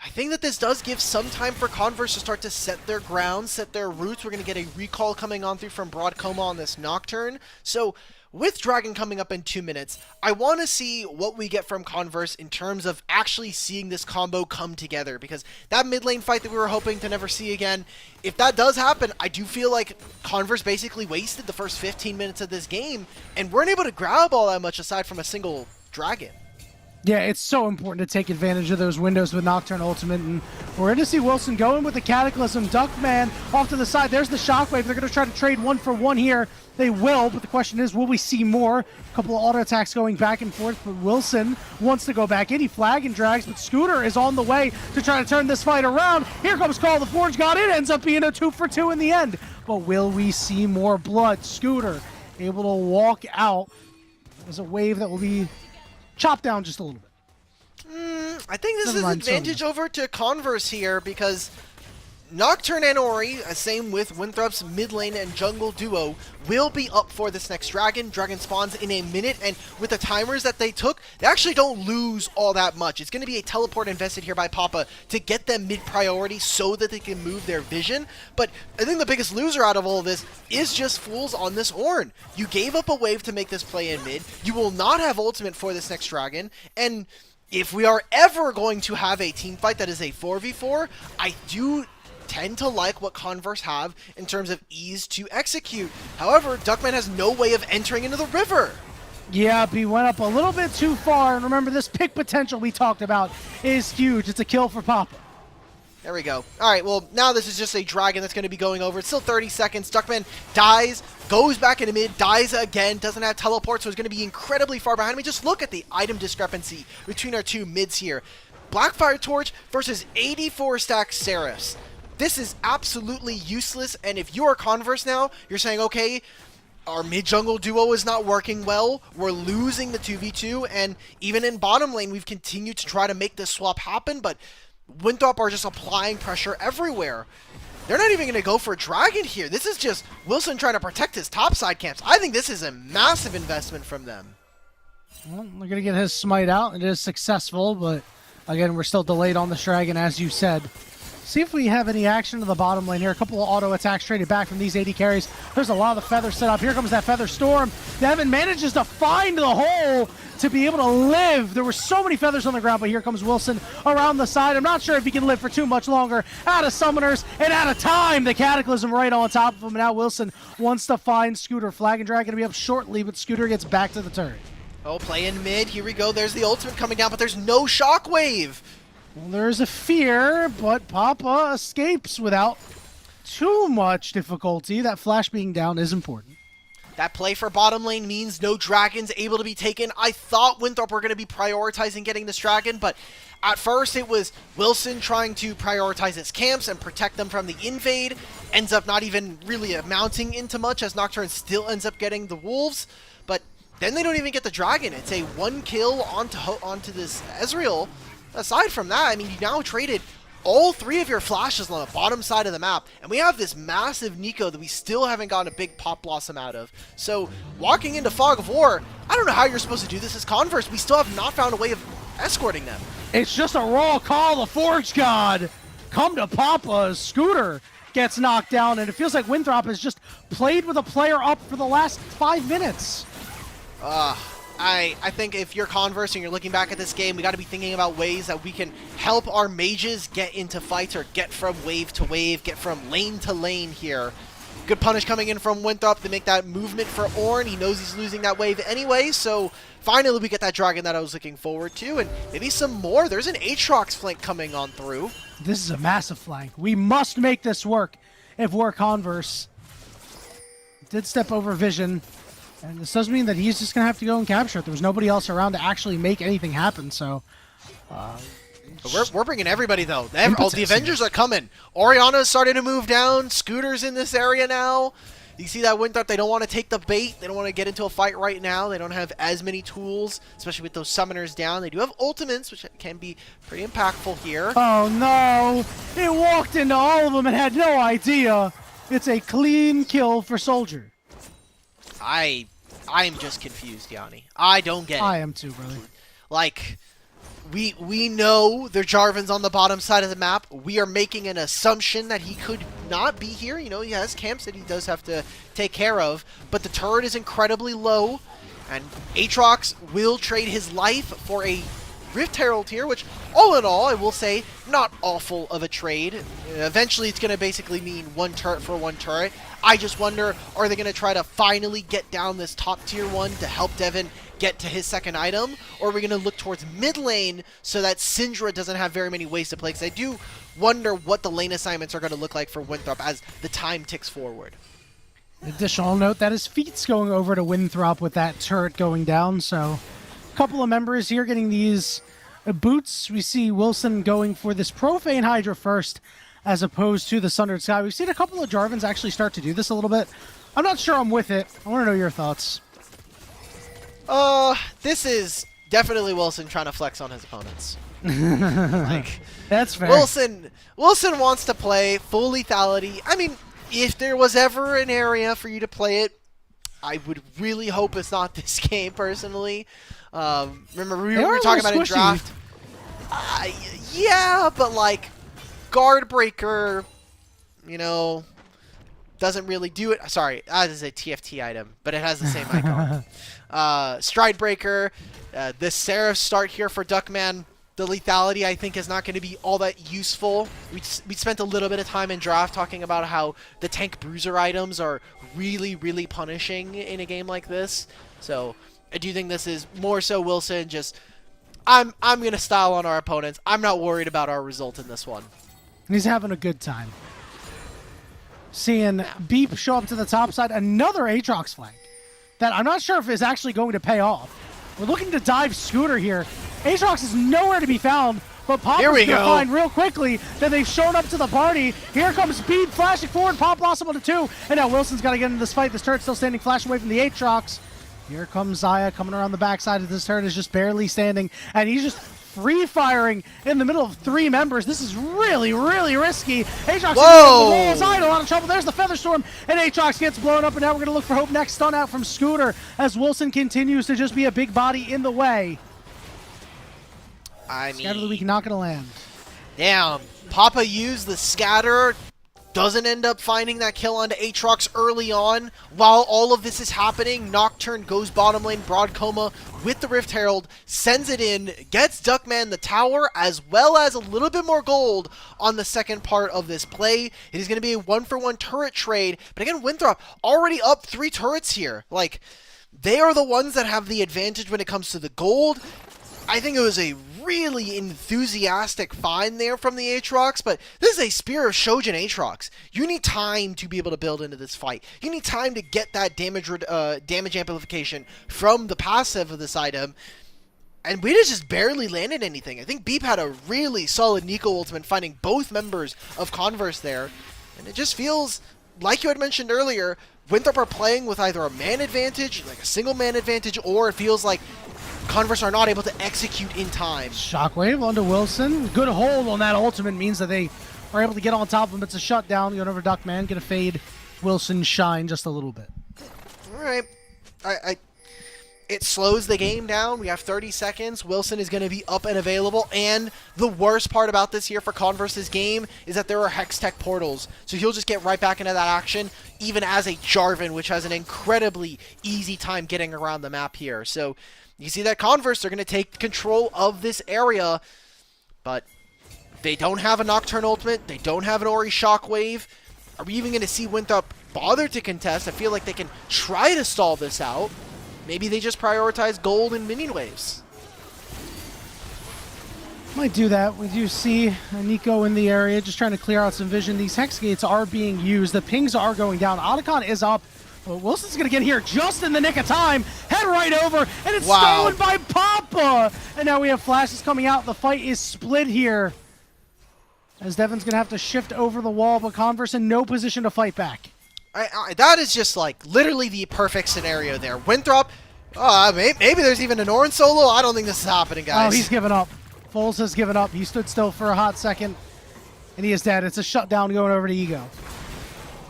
I think that this does give some time for Converse to start to set their ground, set their roots. We're going to get a recall coming on through from Broadcoma on this Nocturne. So with Dragon coming up in 2 minutes, I want to see what we get from Converse in terms of actually seeing this combo come together. Because that mid lane fight that we were hoping to never see again, if that does happen, I do feel like Converse basically wasted the first 15 minutes of this game and weren't able to grab all that much aside from a single Dragon. Yeah, it's so important to take advantage of those windows with Nocturne Ultimate, and we're going to see Wilson going with the Cataclysm. Duckman off to the side. There's the Shockwave. They're going to try to trade 1-for-1 here. They will, but the question is, will we see more? A couple of auto attacks going back and forth, but Wilson wants to go back in. He flag and drags, but Scooter is on the way to try to turn this fight around. Here comes Call the Forge God. It ends up being a 2-for-2 in the end, but will we see more blood? Scooter able to walk out. There's a wave that will be chopped down just a little bit. I think this is advantage over to Converse here because Nocturne and Ori, same with Winthrop's mid lane and jungle duo, will be up for this next dragon. Dragon spawns in a minute, and with the timers that they took, they actually don't lose all that much. It's going to be a teleport invested here by Papa to get them mid priority so that they can move their vision. But I think the biggest loser out of all of this is just fools on this Ornn. You gave up a wave to make this play in mid. You will not have ultimate for this next dragon, and if we are ever going to have a team fight that is a 4v4, I do tend to like what Converse have in terms of ease to execute. However, Duckman has no way of entering into the river. Yeah, he went up a little bit too far, and remember this pick potential we talked about is huge. It's a kill for Papa. There we go. All right, well, now this is just a dragon that's going to be going over. It's still 30 seconds. Duckman dies, goes back into mid, dies again, doesn't have teleport, so it's going to be incredibly far behind me. Just look at the item discrepancy between our two mids here. Blackfire Torch versus 84 stack Seraphs. This is absolutely useless, and if you're Converse now, you're saying, okay, our mid-jungle duo is not working well, we're losing the 2v2, and even in bottom lane, we've continued to try to make this swap happen, but Winthrop are just applying pressure everywhere. They're not even going to go for a dragon here. This is just Wilson trying to protect his topside camps. I think this is a massive investment from them. Well, they're going to get his smite out. It is successful, but again, we're still delayed on this dragon, as you said. See if we have any action to the bottom lane here. A couple of auto attacks traded back from these AD carries. There's a lot of the feathers set up. Here comes that feather storm. Devin manages to find the hole to be able to live. There were so many feathers on the ground, but here comes Wilson around the side. I'm not sure if he can live for too much longer. Out of summoners and out of time. The Cataclysm right on top of him. Now Wilson wants to find Scooter. Flag and Drag going to be up shortly, but Scooter gets back to the turret. Oh, play in mid. Here we go. There's the ultimate coming down, but there's no shockwave. Well, there's a fear, but Papa escapes without too much difficulty. That flash being down is important. That play for bottom lane means no dragons able to be taken. I thought Winthrop were going to be prioritizing getting this dragon, but at first it was Wilson trying to prioritize his camps and protect them from the invade. Ends up not even really amounting into much, as Nocturne still ends up getting the wolves. But then they don't even get the dragon. It's a one kill onto this Ezreal. Aside from that, I mean, you now traded all three of your flashes on the bottom side of the map, and we have this massive Nico that we still haven't gotten a big Pop Blossom out of. So, walking into Fog of War, I don't know how you're supposed to do this as Converse. We still have not found a way of escorting them. It's just a raw call. The Forge God come to Papa. Scooter gets knocked down, and it feels like Winthrop has just played with a player up for the last 5 minutes. I think if you're Converse and you're looking back at this game, we got to be thinking about ways that we can help our mages get into fights or get from wave to wave, get from lane to lane here. Good punish coming in from Winthrop to make that movement for Ornn. He knows he's losing that wave anyway, so finally we get that dragon that I was looking forward to, and maybe some more. There's an Aatrox flank coming on through. This is a massive flank. We must make this work if we're Converse. Did step over Vision. And this does mean that he's just going to have to go and capture it. There was nobody else around to actually make anything happen, so... We're bringing everybody, though. The Avengers are coming. Orianna's starting to move down. Scooter's in this area now. You see that Winthrop, they don't want to take the bait. They don't want to get into a fight right now. They don't have as many tools, especially with those summoners down. They do have ultimates, which can be pretty impactful here. Oh, no! It walked into all of them and had no idea. It's a clean kill for Soldier. I am just confused, Yanni. I don't get it. I am too, brother. Like, we know the Jarvan's on the bottom side of the map. We are making an assumption that he could not be here. You know, he has camps that he does have to take care of. But the turret is incredibly low. And Aatrox will trade his life for a Rift Herald here, which, all in all, I will say, not awful of a trade. Eventually, it's going to basically mean one turret for one turret. I just wonder, are they going to try to finally get down this top tier one to help Devin get to his second item? Or are we going to look towards mid lane so that Syndra doesn't have very many ways to play? Because I do wonder what the lane assignments are going to look like for Winthrop as the time ticks forward. Additional note, that his feet's going over to Winthrop with that turret going down, so... Couple of members here getting these boots. We see Wilson going for this Profane Hydra first as opposed to the Sundered Sky. We've seen a couple of Jarvans actually start to do this a little bit. I'm not sure I'm with it. I want to know your thoughts. This is definitely Wilson trying to flex on his opponents. That's fair. Wilson wants to play full lethality. I mean, if there was ever an area for you to play it, I would really hope it's not this game, personally. Remember, we were talking about in draft. Yeah, but like, Guard Breaker, you know, doesn't really do it. Sorry, that is a TFT item, but it has the same icon. Stride Breaker, the Seraph start here for Duckman. The lethality, I think, is not going to be all that useful. We spent a little bit of time in draft talking about how the tank bruiser items are really, really punishing in a game like this. So I do think this is more so Wilson just, I'm going to style on our opponents. I'm not worried about our result in this one. And he's having a good time. Seeing Beep show up to the top side, another Aatrox flank that I'm not sure if is actually going to pay off. We're looking to dive Scooter here. Aatrox is nowhere to be found, but Papa's going to find real quickly that they've shown up to the party. Here comes Beep flashing forward. Pop lost him on 2, and now Wilson's got to get into this fight. This turret's still standing, flash away from the Aatrox. Here comes Zaya coming around the backside of this turret, is just barely standing, and he's just free firing in the middle of 3 members. This is really, really risky. Aatrox is in a lot of trouble. There's the Feather Storm, and Aatrox gets blown up, and now we're going to look for Hope next. Stun out from Scooter as Wilson continues to just be a big body in the way. Scatter the Weak not going to land. Damn. Papa used the scatter. Doesn't end up finding that kill onto Aatrox early on. While all of this is happening, Nocturne goes bottom lane, Broad Coma with the Rift Herald, sends it in, gets Duckman the tower, as well as a little bit more gold on the second part of this play. It is going to be a 1-for-1 turret trade. But again, Winthrop already up 3 turrets here. Like, they are the ones that have the advantage when it comes to the gold. I think it was a really enthusiastic find there from the Aatrox, but this is a Spear of Shojin Aatrox. You need time to be able to build into this fight. You need time to get that damage amplification from the passive of this item, and we just barely landed anything. I think Beep had a really solid Nico ultimate, finding both members of Converse there, and it just feels, like you had mentioned earlier, Winthrop are playing with either a man advantage, like a single man advantage, or it feels like Converse are not able to execute in time. Shockwave onto Wilson. Good hold on that ultimate means that they are able to get on top of him. It's a shutdown. Going over Duckman. Gonna fade Wilson shine just a little bit. Alright. It slows the game down. We have 30 seconds. Wilson is going to be up and available. And the worst part about this here for Converse's game is that there are Hextech portals. So he'll just get right back into that action, even as a Jarvan, which has an incredibly easy time getting around the map here. So you see that Converse, they're going to take control of this area, but they don't have a Nocturne ultimate. They don't have an Ori Shockwave. Are we even going to see Winthrop bother to contest? I feel like they can try to stall this out. Maybe they just prioritize gold and minion waves. Might do that. We do see Nico in the area just trying to clear out some vision. These Hex Gates are being used. The pings are going down. Otacon is up. Well, Wilson's going to get here just in the nick of time. Head right over, and it's stolen by Papa. And now we have flashes coming out. The fight is split here, as Devin's going to have to shift over the wall, but Converse in no position to fight back. That is just like literally the perfect scenario there. Winthrop, maybe there's even an Orange solo. I don't think this is happening, guys. Oh, he's given up. Foles has given up. He stood still for a hot second, and he is dead. It's a shutdown going over to Ego.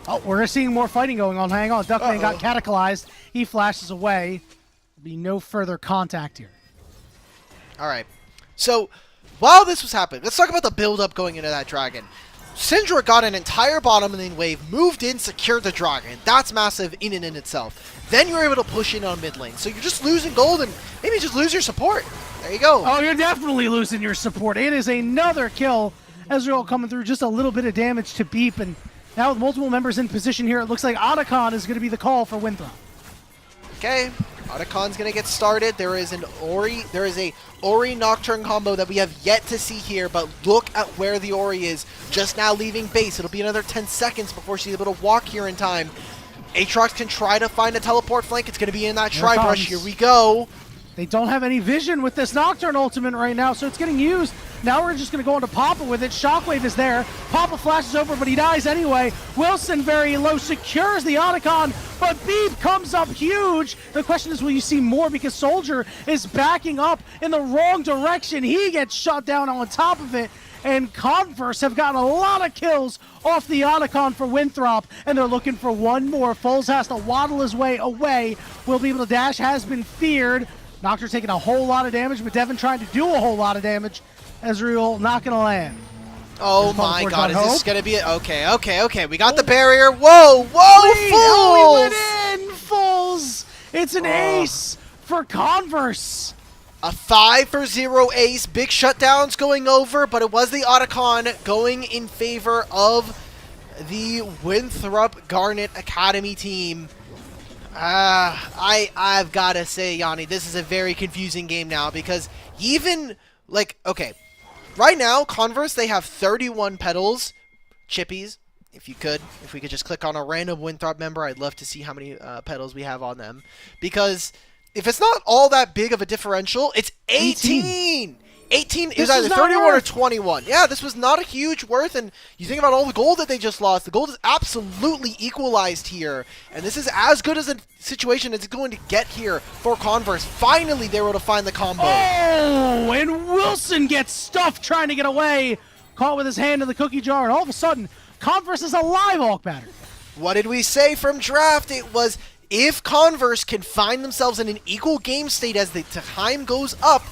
Oh, we're seeing more fighting going on. Hang on. Duckman got cataclysed. He flashes away. There'll be no further contact here. All right. So while this was happening, let's talk about the build-up going into that dragon. Syndra got an entire bottom lane wave, moved in, secured the dragon. That's massive in and in itself. Then you were able to push in on mid lane. So you're just losing gold and maybe just lose your support. There you go. Oh, you're definitely losing your support. It is another kill. Ezreal coming through, just a little bit of damage to Beep, and now with multiple members in position here, it looks like Otacon is going to be the call for Winthrop. Okay, Otacon's going to get started. There is a Ori Nocturne combo that we have yet to see here, but look at where the Ori is just now leaving base. It'll be another 10 seconds before she's able to walk here in time. Aatrox can try to find a teleport flank. It's going to be in that Tri-Brush. Here we go. They don't have any vision with this Nocturne ultimate right now, so it's getting used. Now we're just going to go into Papa with it. Shockwave is there. Papa flashes over, but he dies anyway. Wilson very low, secures the Otacon, but Beep comes up huge. The question is, will you see more? Because Soldier is backing up in the wrong direction. He gets shot down on top of it, and Converse have gotten a lot of kills off the Otacon for Winthrop, and they're looking for one more. Foles has to waddle his way away. Will be able to dash, has been feared. Nocturne taking a whole lot of damage, but Devin trying to do a whole lot of damage. Ezreal not going to land. Oh my god, is this going to be it? Okay. We got the barrier. Whoa, Foles! We went in, Foles! It's an ace for Converse. A 5-for-0 ace. Big shutdowns going over, but it was the Otacon going in favor of the Winthrop Garnet Academy team. I've got to say, Yanni, this is a very confusing game now, because even, like, okay, right now, Converse, they have 31 petals. Chippies, if we could just click on a random Winthrop member, I'd love to see how many petals we have on them. Because if it's not all that big of a differential, it's 18! 18 is either 31 or 21. Yeah, this was not a huge worth, and you think about all the gold that they just lost. The gold is absolutely equalized here, and this is as good as a situation as it's going to get here for Converse. Finally, they were able to find the combo. Oh, and Wilson gets stuffed trying to get away. Caught with his hand in the cookie jar, and all of a sudden, Converse is a live Hulk batter. What did we say from draft? It was if Converse can find themselves in an equal game state as the time goes up,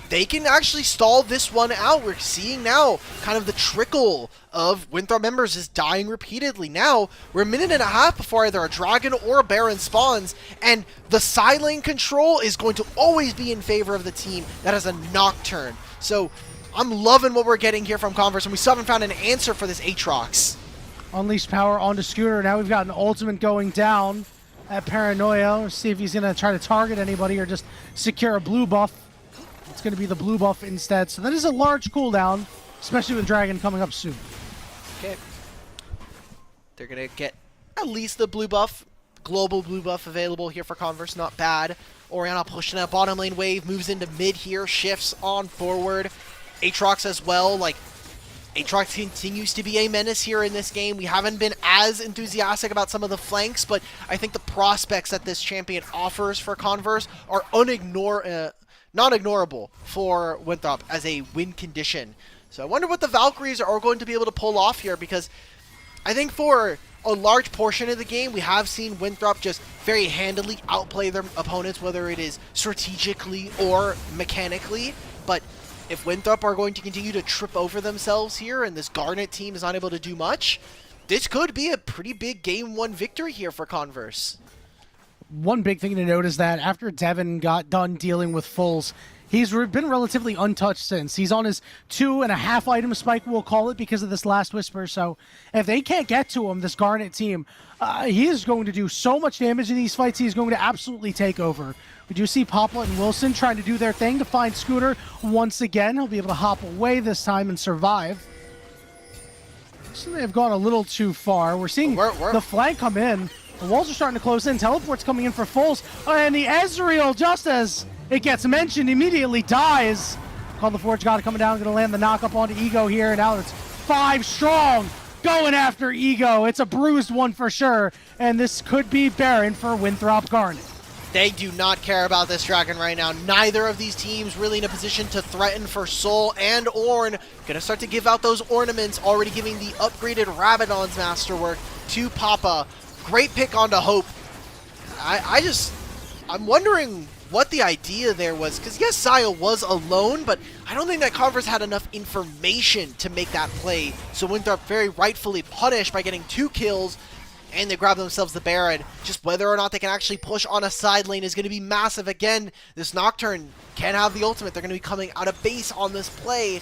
they can actually stall this one out. We're seeing now kind of the trickle of Winthrop members is dying repeatedly. Now, we're a minute and a half before either a Dragon or a Baron spawns, and the side lane control is going to always be in favor of the team that has a Nocturne. So, I'm loving what we're getting here from Converse, and we still haven't found an answer for this Aatrox. Unleash power onto Scooter. Now we've got an ultimate going down at Paranoia. See if he's going to try to target anybody or just secure a blue buff. It's going to be the blue buff instead. So that is a large cooldown, especially with Dragon coming up soon. Okay. They're going to get at least the blue buff, global blue buff available here for Converse. Not bad. Orianna pushing that bottom lane wave, moves into mid here, shifts on forward. Aatrox as well. Like, Aatrox continues to be a menace here in this game. We haven't been as enthusiastic about some of the flanks, but I think the prospects that this champion offers for Converse are not ignorable for Winthrop as a win condition. So I wonder what the Valkyries are going to be able to pull off here, because I think for a large portion of the game, we have seen Winthrop just very handily outplay their opponents, whether it is strategically or mechanically. But if Winthrop are going to continue to trip over themselves here and this Garnet team is not able to do much, this could be a pretty big Game 1 victory here for Converse. One big thing to note is that after Devin got done dealing with Fulls, he's been relatively untouched since. He's on his 2.5 item spike, we'll call it, because of this last Whisper. So if they can't get to him, this Garnet team, he is going to do so much damage in these fights. He's going to absolutely take over. We do see Papa and Wilson trying to do their thing to find Scooter once again. He'll be able to hop away this time and survive. So they have gone a little too far. We're seeing the flank come in. The walls are starting to close in. Teleport's coming in for Fulls. And the Ezreal, just as it gets mentioned, immediately dies. Call the Forge God coming down, going to land the knock up onto Ego here. And now it's 5 strong going after Ego. It's a bruised one for sure. And this could be Baron for Winthrop Garnet. They do not care about this Dragon right now. Neither of these teams really in a position to threaten for Soul and Ornn. Gonna start to give out those ornaments, already giving the upgraded Rabadon's Masterwork to Papa. Great pick onto Hope. I'm wondering what the idea there was, because yes, Xayah was alone, but I don't think that Converse had enough information to make that play. So Winthrop very rightfully punished by getting 2 kills, and they grab themselves the Baron. Just whether or not they can actually push on a side lane is going to be massive. Again, this Nocturne can have the ultimate. They're going to be coming out of base on this play.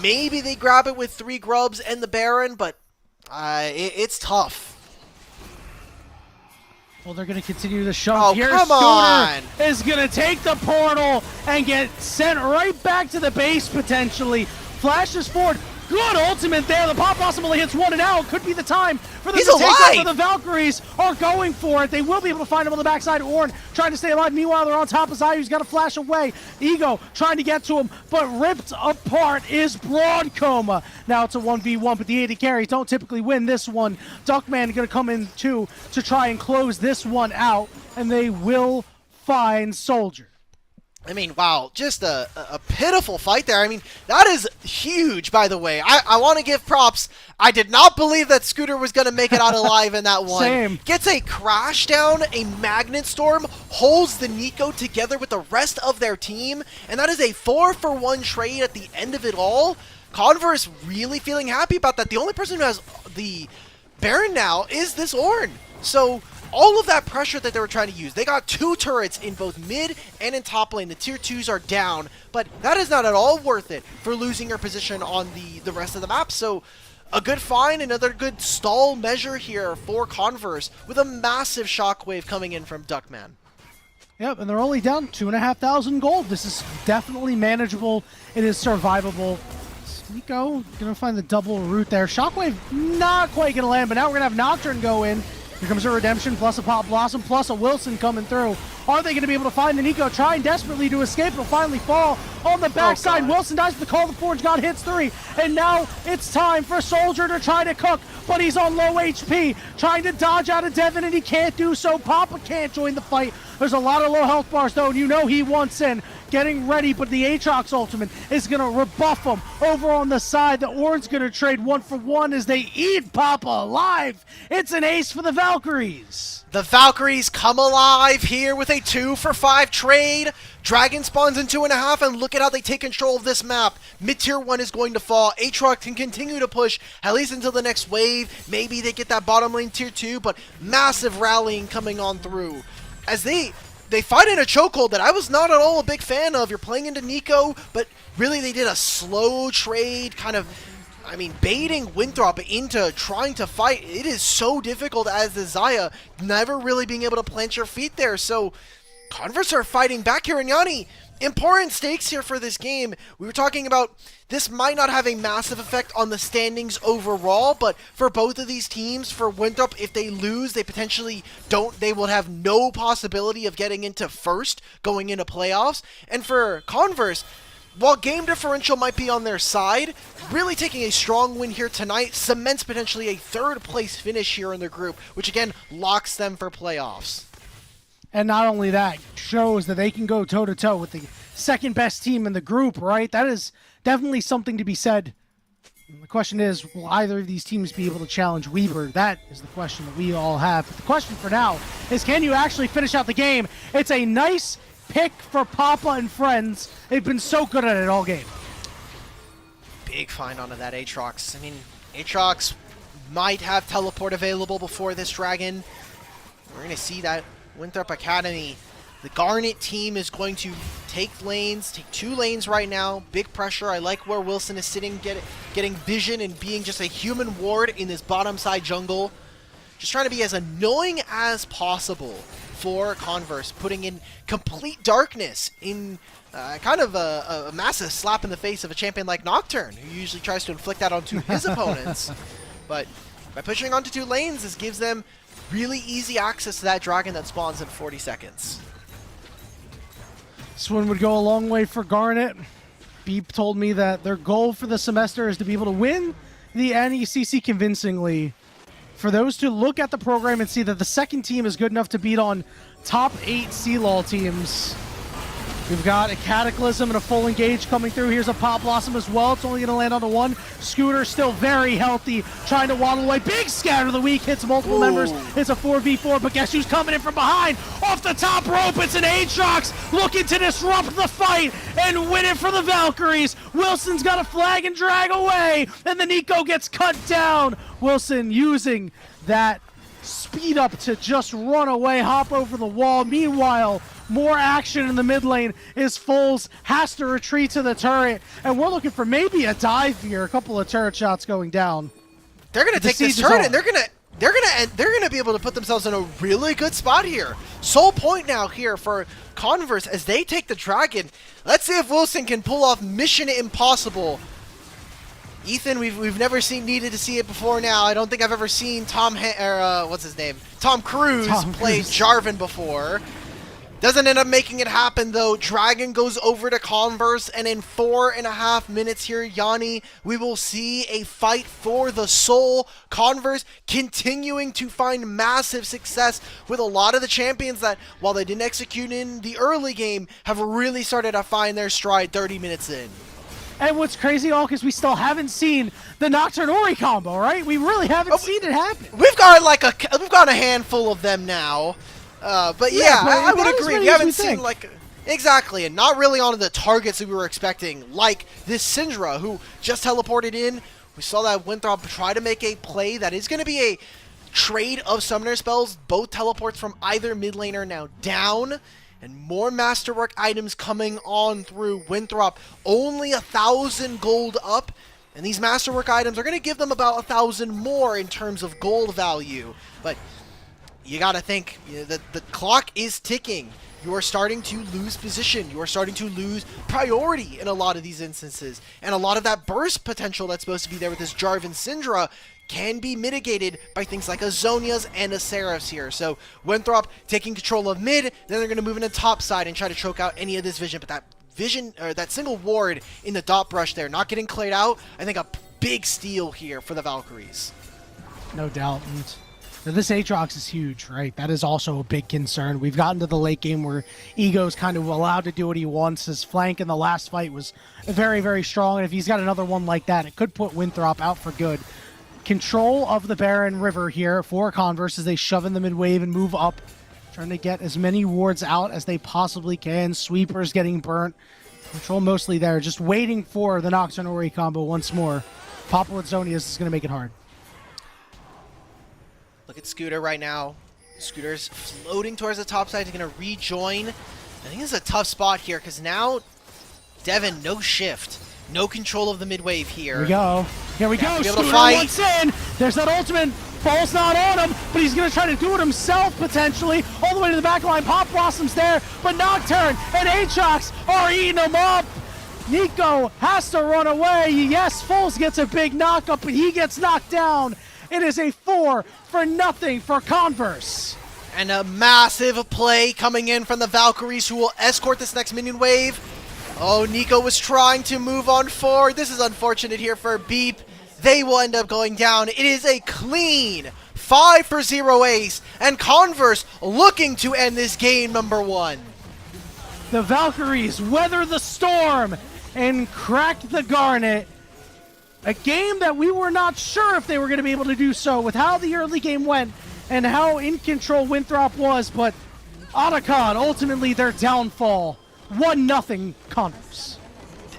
Maybe they grab it with 3 grubs and the Baron, but it's tough. Well, they're going to continue the shove. Oh, here. come on! Scooter is going to take the portal and get sent right back to the base, potentially. Flashes forward. Good ultimate there. The pop possibly hits one and out. Could be the time for them to take over. The Valkyries are going for it. They will be able to find him on the backside. Ornn trying to stay alive. Meanwhile, they're on top of Xayah, who's got to flash away. Ego trying to get to him, but ripped apart is Broad Coma. Now it's a 1v1, but the AD carries don't typically win this one. Duckman going to come in too to try and close this one out, and they will find Soldier. I mean, wow, just a pitiful fight there. I mean, that is huge, by the way. I want to give props. I did not believe that Scooter was going to make it out alive in that one. Same. Gets a crash down, a Magnet Storm, holds the Nico together with the rest of their team, and that is a 4-for-1 trade at the end of it all. Converse really feeling happy about that. The only person who has the Baron now is this Ornn. So all of that pressure that they were trying to use, they got 2 turrets in both mid and in top lane. The tier 2s are down, but that is not at all worth it for losing your position on the rest of the map. So a good find, another good stall measure here for Converse with a massive shockwave coming in from Duckman. Yep, and they're only down 2,500 gold. This is definitely manageable. It is survivable. Nico gonna find the double root there. Shockwave not quite gonna land, but now we're gonna have Nocturne go in. Here comes a Redemption, plus a Pop Blossom, plus a Wilson coming through. Are they gonna be able to find the Nico? Trying desperately to escape, it'll finally fall on the backside. God. Wilson dies, the Call of the Forge God hits 3. And now it's time for Soldier to try to cook, but he's on low HP. Trying to dodge out of Devin, and he can't do so. Papa can't join the fight. There's a lot of low health bars though, and you know he wants in. Getting ready, but the Aatrox ultimate is going to rebuff him over on the side. The Ornn's going to trade 1-for-1 as they eat Papa alive. It's an ace for the Valkyries. The Valkyries come alive here with a 2-for-5 trade. Dragon spawns in 2.5, and look at how they take control of this map. Mid-tier 1 is going to fall. Aatrox can continue to push, at least until the next wave. Maybe they get that bottom lane tier 2, but massive rallying coming on through. As they fight in a chokehold that I was not at all a big fan of. You're playing into Nico, but really they did a slow trade, kind of, baiting Winthrop into trying to fight. It is so difficult as the Xayah, never really being able to plant your feet there. So Converse are fighting back here, and Yanni, important stakes here for this game. We were talking about this might not have a massive effect on the standings overall, but for both of these teams, for Winthrop, if they lose, they potentially they will have no possibility of getting into first going into playoffs. And for Converse, while game differential might be on their side, really taking a strong win here tonight cements potentially a third place finish here in the group, which again locks them for playoffs. And not only that, shows that they can go toe-to-toe with the second best team in the group, right? That is definitely something to be said. The question is, will either of these teams be able to challenge Weber? That is the question that we all have. But the question for now is, can you actually finish out the game? It's a nice pick for Papa and friends. They've been so good at it all game. Big find onto that Aatrox. Aatrox might have teleport available before this Dragon. We're going to see that Winthrop Academy. The Garnet team is going to take 2 lanes right now. Big pressure. I like where Wilson is sitting, getting vision and being just a human ward in this bottom side jungle. Just trying to be as annoying as possible for Converse, putting in complete darkness in kind of a massive slap in the face of a champion like Nocturne, who usually tries to inflict that onto his opponents. But by pushing onto 2 lanes, this gives them really easy access to that dragon that spawns in 40 seconds. This one would go a long way for Garnet. Beep told me that their goal for the semester is to be able to win the NECC convincingly. For those to look at the program and see that the second team is good enough to beat on top 8 CLOL teams. We've got a Cataclysm and a full engage coming through. Here's a Pop Blossom as well. It's only going to land onto 1. Scooter still very healthy, trying to waddle away. Big scatter of the week, hits multiple members. It's a 4v4, but guess who's coming in from behind? Off the top rope, it's an Aatrox looking to disrupt the fight and win it for the Valkyries. Wilson's got a flag and drag away, and the Nico gets cut down. Wilson using that speed up to just run away, hop over the wall. Meanwhile, more action in the mid lane is Foles has to retreat to the turret, and we're looking for maybe a dive here. A couple of turret shots going down. They're going to take this turret, and they're going to be able to put themselves in a really good spot here. Sole point now here for Converse as they take the dragon. Let's see if Wilson can pull off Mission Impossible. Ethan, we've never needed to see it before now. I don't think I've ever seen Tom Cruise play Jarvan before. Doesn't end up making it happen though. Dragon goes over to Converse, and in 4.5 minutes here, Yanni, we will see a fight for the soul. Converse continuing to find massive success with a lot of the champions that, while they didn't execute in the early game, have really started to find their stride 30 minutes in. And what's crazy, all because we still haven't seen the Nocturne Ori combo, right? We really haven't seen it happen. We've got a handful of them now. But yeah, I would agree. We haven't seen exactly, and not really on the targets that we were expecting, like this Syndra who just teleported in. We saw that Winthrop try to make a play that is going to be a trade of summoner spells. Both teleports from either mid laner now down. And more Masterwork items coming on through. Winthrop only 1,000 gold up, and these Masterwork items are going to give them about 1,000 more in terms of gold value. But you got to think that the clock is ticking. You are starting to lose position. You are starting to lose priority in a lot of these instances. And a lot of that burst potential that's supposed to be there with this Jarvan Syndra can be mitigated by things like a Zhonya's and a Seraph's here. So Winthrop taking control of mid, then they're going to move into top side and try to choke out any of this vision. But that vision, or that single ward in the dot brush there, not getting cleared out, I think a big steal here for the Valkyries. No doubt. And this Aatrox is huge, right? That is also a big concern. We've gotten to the late game where Ego's kind of allowed to do what he wants. His flank in the last fight was very, very strong. And if he's got another one like that, it could put Winthrop out for good. Control of the Baron River here for Converse as they shove in the mid wave and move up, trying to get as many wards out as they possibly can. Sweepers getting burnt. Control mostly there, just waiting for the Nocturne Ori combo once more. Papa with Zhonya's is going to make it hard. Look at Scooter right now. Scooter's floating towards the top side. He's going to rejoin. I think this is a tough spot here because now Devin, no shift. No control of the mid wave here. Here we go. Here we go. Be able to Scooter fight. once in. There's that ultimate. Ball's not on him, but he's going to try to do it himself potentially. All the way to the back line. Pop Blossom's there, but Nocturne and Aatrox are eating him up. Nico has to run away. Yes, Foles gets a big knock up, but he gets knocked down. It is a 4-0 for Converse. And a massive play coming in from the Valkyries, who will escort this next minion wave. Oh, Nico was trying to move on forward. This is unfortunate here for Beep. They will end up going down. It is a clean 5-0 ace, and Converse looking to end this game number 1. The Valkyries weather the storm and crack the Garnet. A game that we were not sure if they were going to be able to do so with how the early game went and how in control Winthrop was, but Otacon, ultimately their downfall. 1-0 Converse.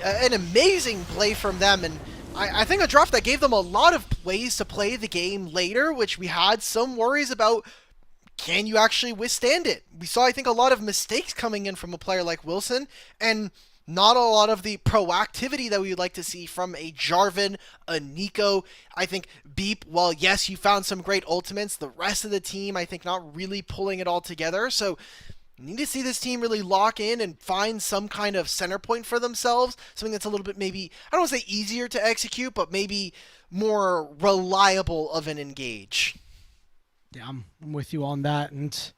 An amazing play from them, and I think a draft that gave them a lot of ways to play the game later, which we had some worries about. Can you actually withstand it? We saw, I think, a lot of mistakes coming in from a player like Wilson, and not a lot of the proactivity that we would like to see from a Jarvan, a Nico. I think Beep, while yes, you found some great ultimates, the rest of the team, I think, not really pulling it all together. So you need to see this team really lock in and find some kind of center point for themselves. Something that's a little bit maybe, I don't want to say easier to execute, but maybe more reliable of an engage. Yeah, I'm with you on that. And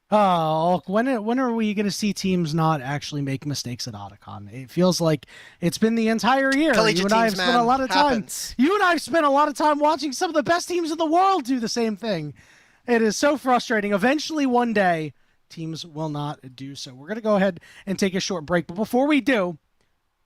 when are we going to see teams not actually make mistakes at Otacon? It feels like it's been the entire year. Collegiate You and I have teams, spent a lot of time. happens. You and I have spent a lot of time watching some of the best teams in the world do the same thing. It is so frustrating. Eventually, one day, teams will not do so. We're going to go ahead and take a short break. But before we do,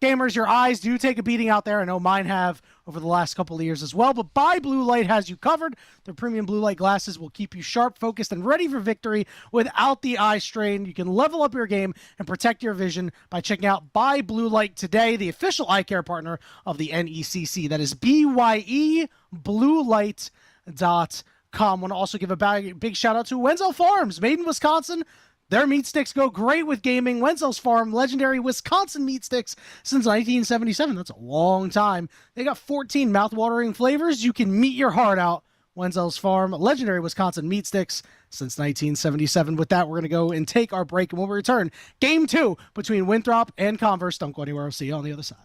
gamers, your eyes do take a beating out there. I know mine have over the last couple of years as well, but Buy Blue Light has you covered. Their premium blue light glasses will keep you sharp, focused, and ready for victory without the eye strain. You can level up your game and protect your vision by checking out Buy Blue Light today, the official eye care partner of the NECC. That is BYEBluelight.com. Want to also give a big shout out to Wenzel Farms, made in Wisconsin. Their meat sticks go great with gaming. Wenzel's Farm, legendary Wisconsin meat sticks since 1977. That's a long time. They got 14 mouth-watering flavors. You can meet your heart out. Wenzel's Farm, legendary Wisconsin meat sticks since 1977. With that, we're going to go and take our break, and when we return, Game 2 between Winthrop and Converse. Don't go anywhere. I'll see you on the other side.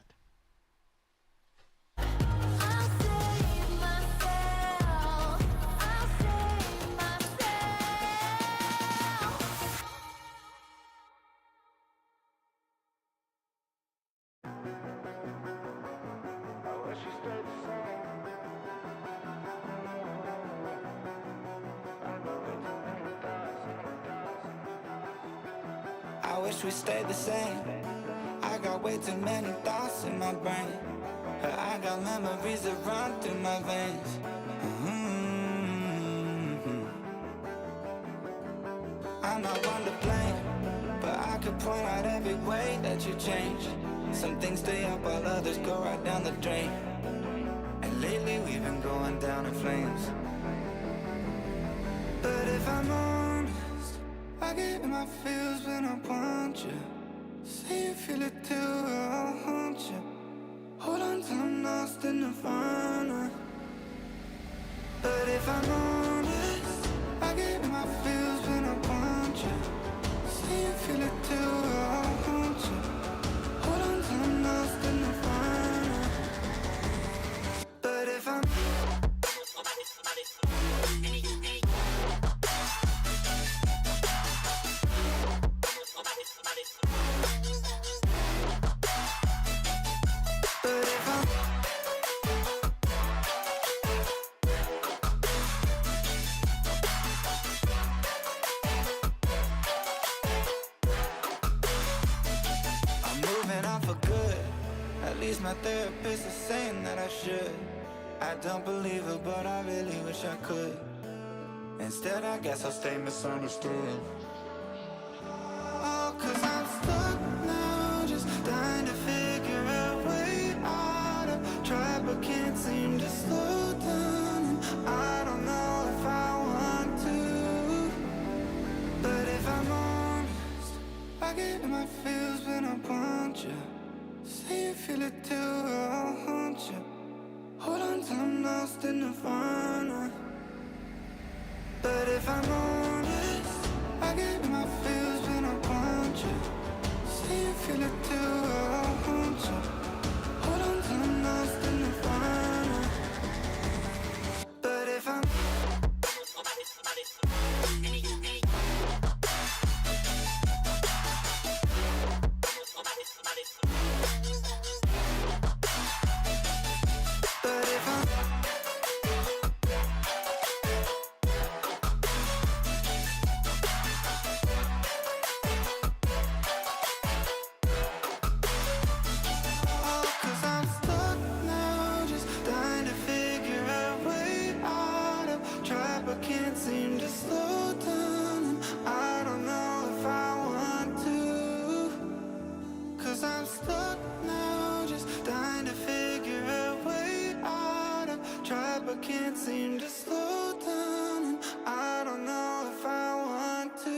I wish we stayed the same. I got way too many thoughts in my brain. I got memories that run through my veins. I'm not one to blame, but I could point out every way that you changed. Some things stay up while others go right down the drain. And lately we've been going down in flames. But if I'm honest, I get in my feels when I want you. Say you feel it too, I'll haunt you. Hold on till I'm lost in nirvana. But if I'm honest, I get in my feels moving on for good. At least my therapist is saying that I should. I don't believe her, but I really wish I could. Instead, I guess I'll stay misunderstood. Oh, 'cause I'm stuck now, just trying to figure a way out. I've tried but can't seem to slow down, and I don't know if I want to. But if I'm honest, I get in my feels when I want you. Say you feel it too, I'll haunt you. Hold on till I'm lost in nirvana. But if I'm honest, I get in my feels when I want you. Say you feel it too, I'll haunt you. Hold on till I'm lost in nirvana. But if I'm seem to slow down, and I don't know if I want to. 'Cause I'm stuck now, just trying to figure a way out. I've tried but can't seem to slow down, and I don't know if I want to.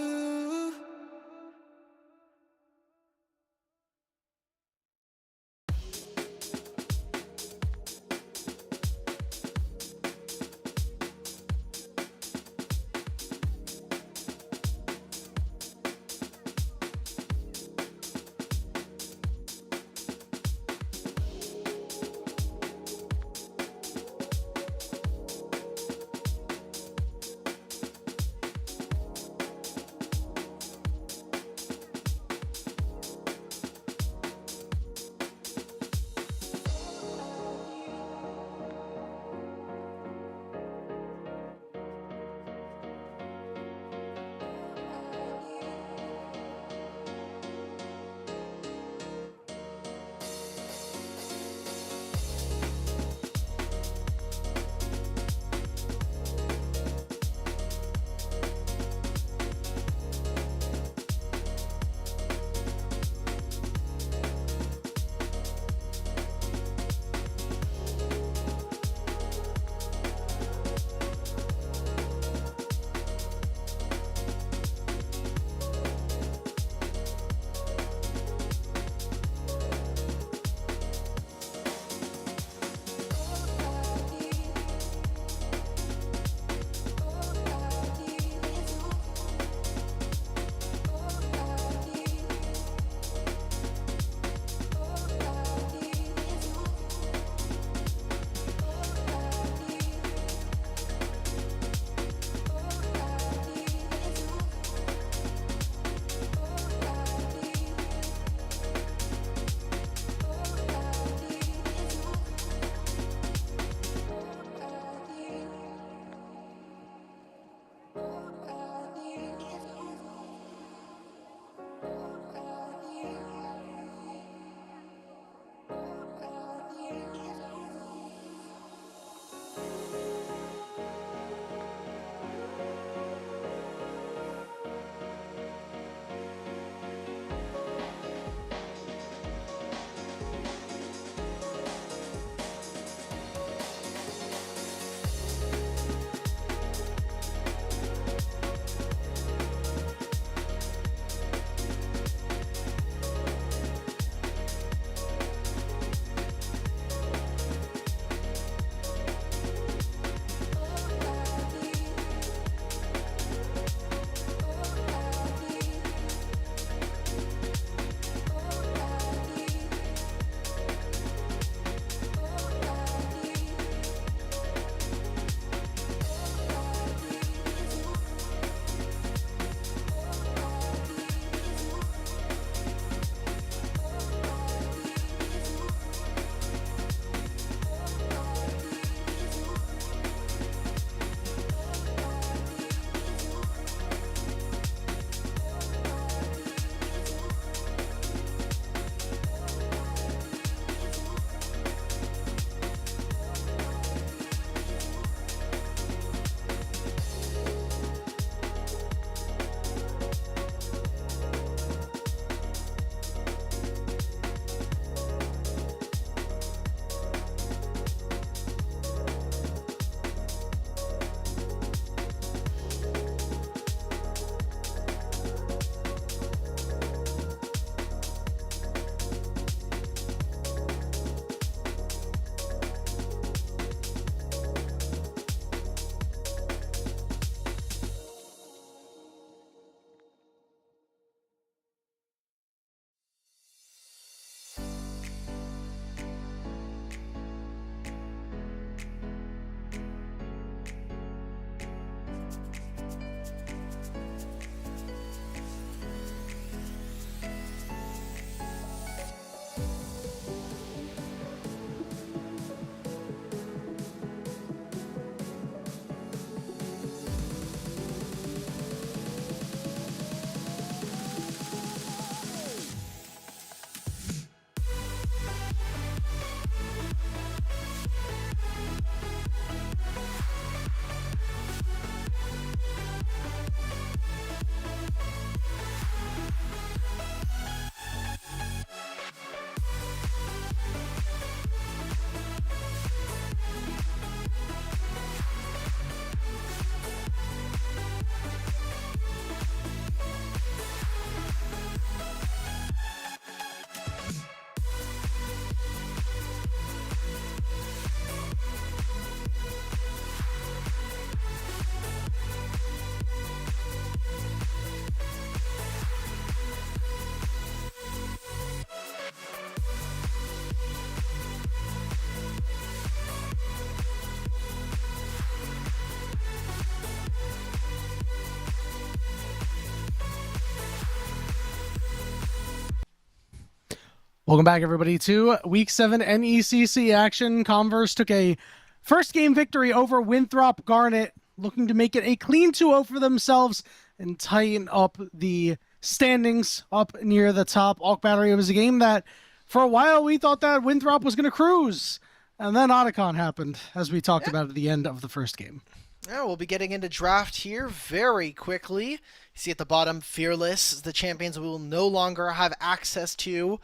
Welcome back, everybody, to Week 7 NECC action. Converse took a first game victory over Winthrop Garnet, looking to make it a clean 2-0 for themselves and tighten up the standings up near the top. Alk Battery, it was a game that, for a while, we thought that Winthrop was going to cruise. And then Otacon happened, as we talked about at the end of the first game. Yeah, we'll be getting into draft here very quickly. You see at the bottom, Fearless, the champions we will no longer have access to.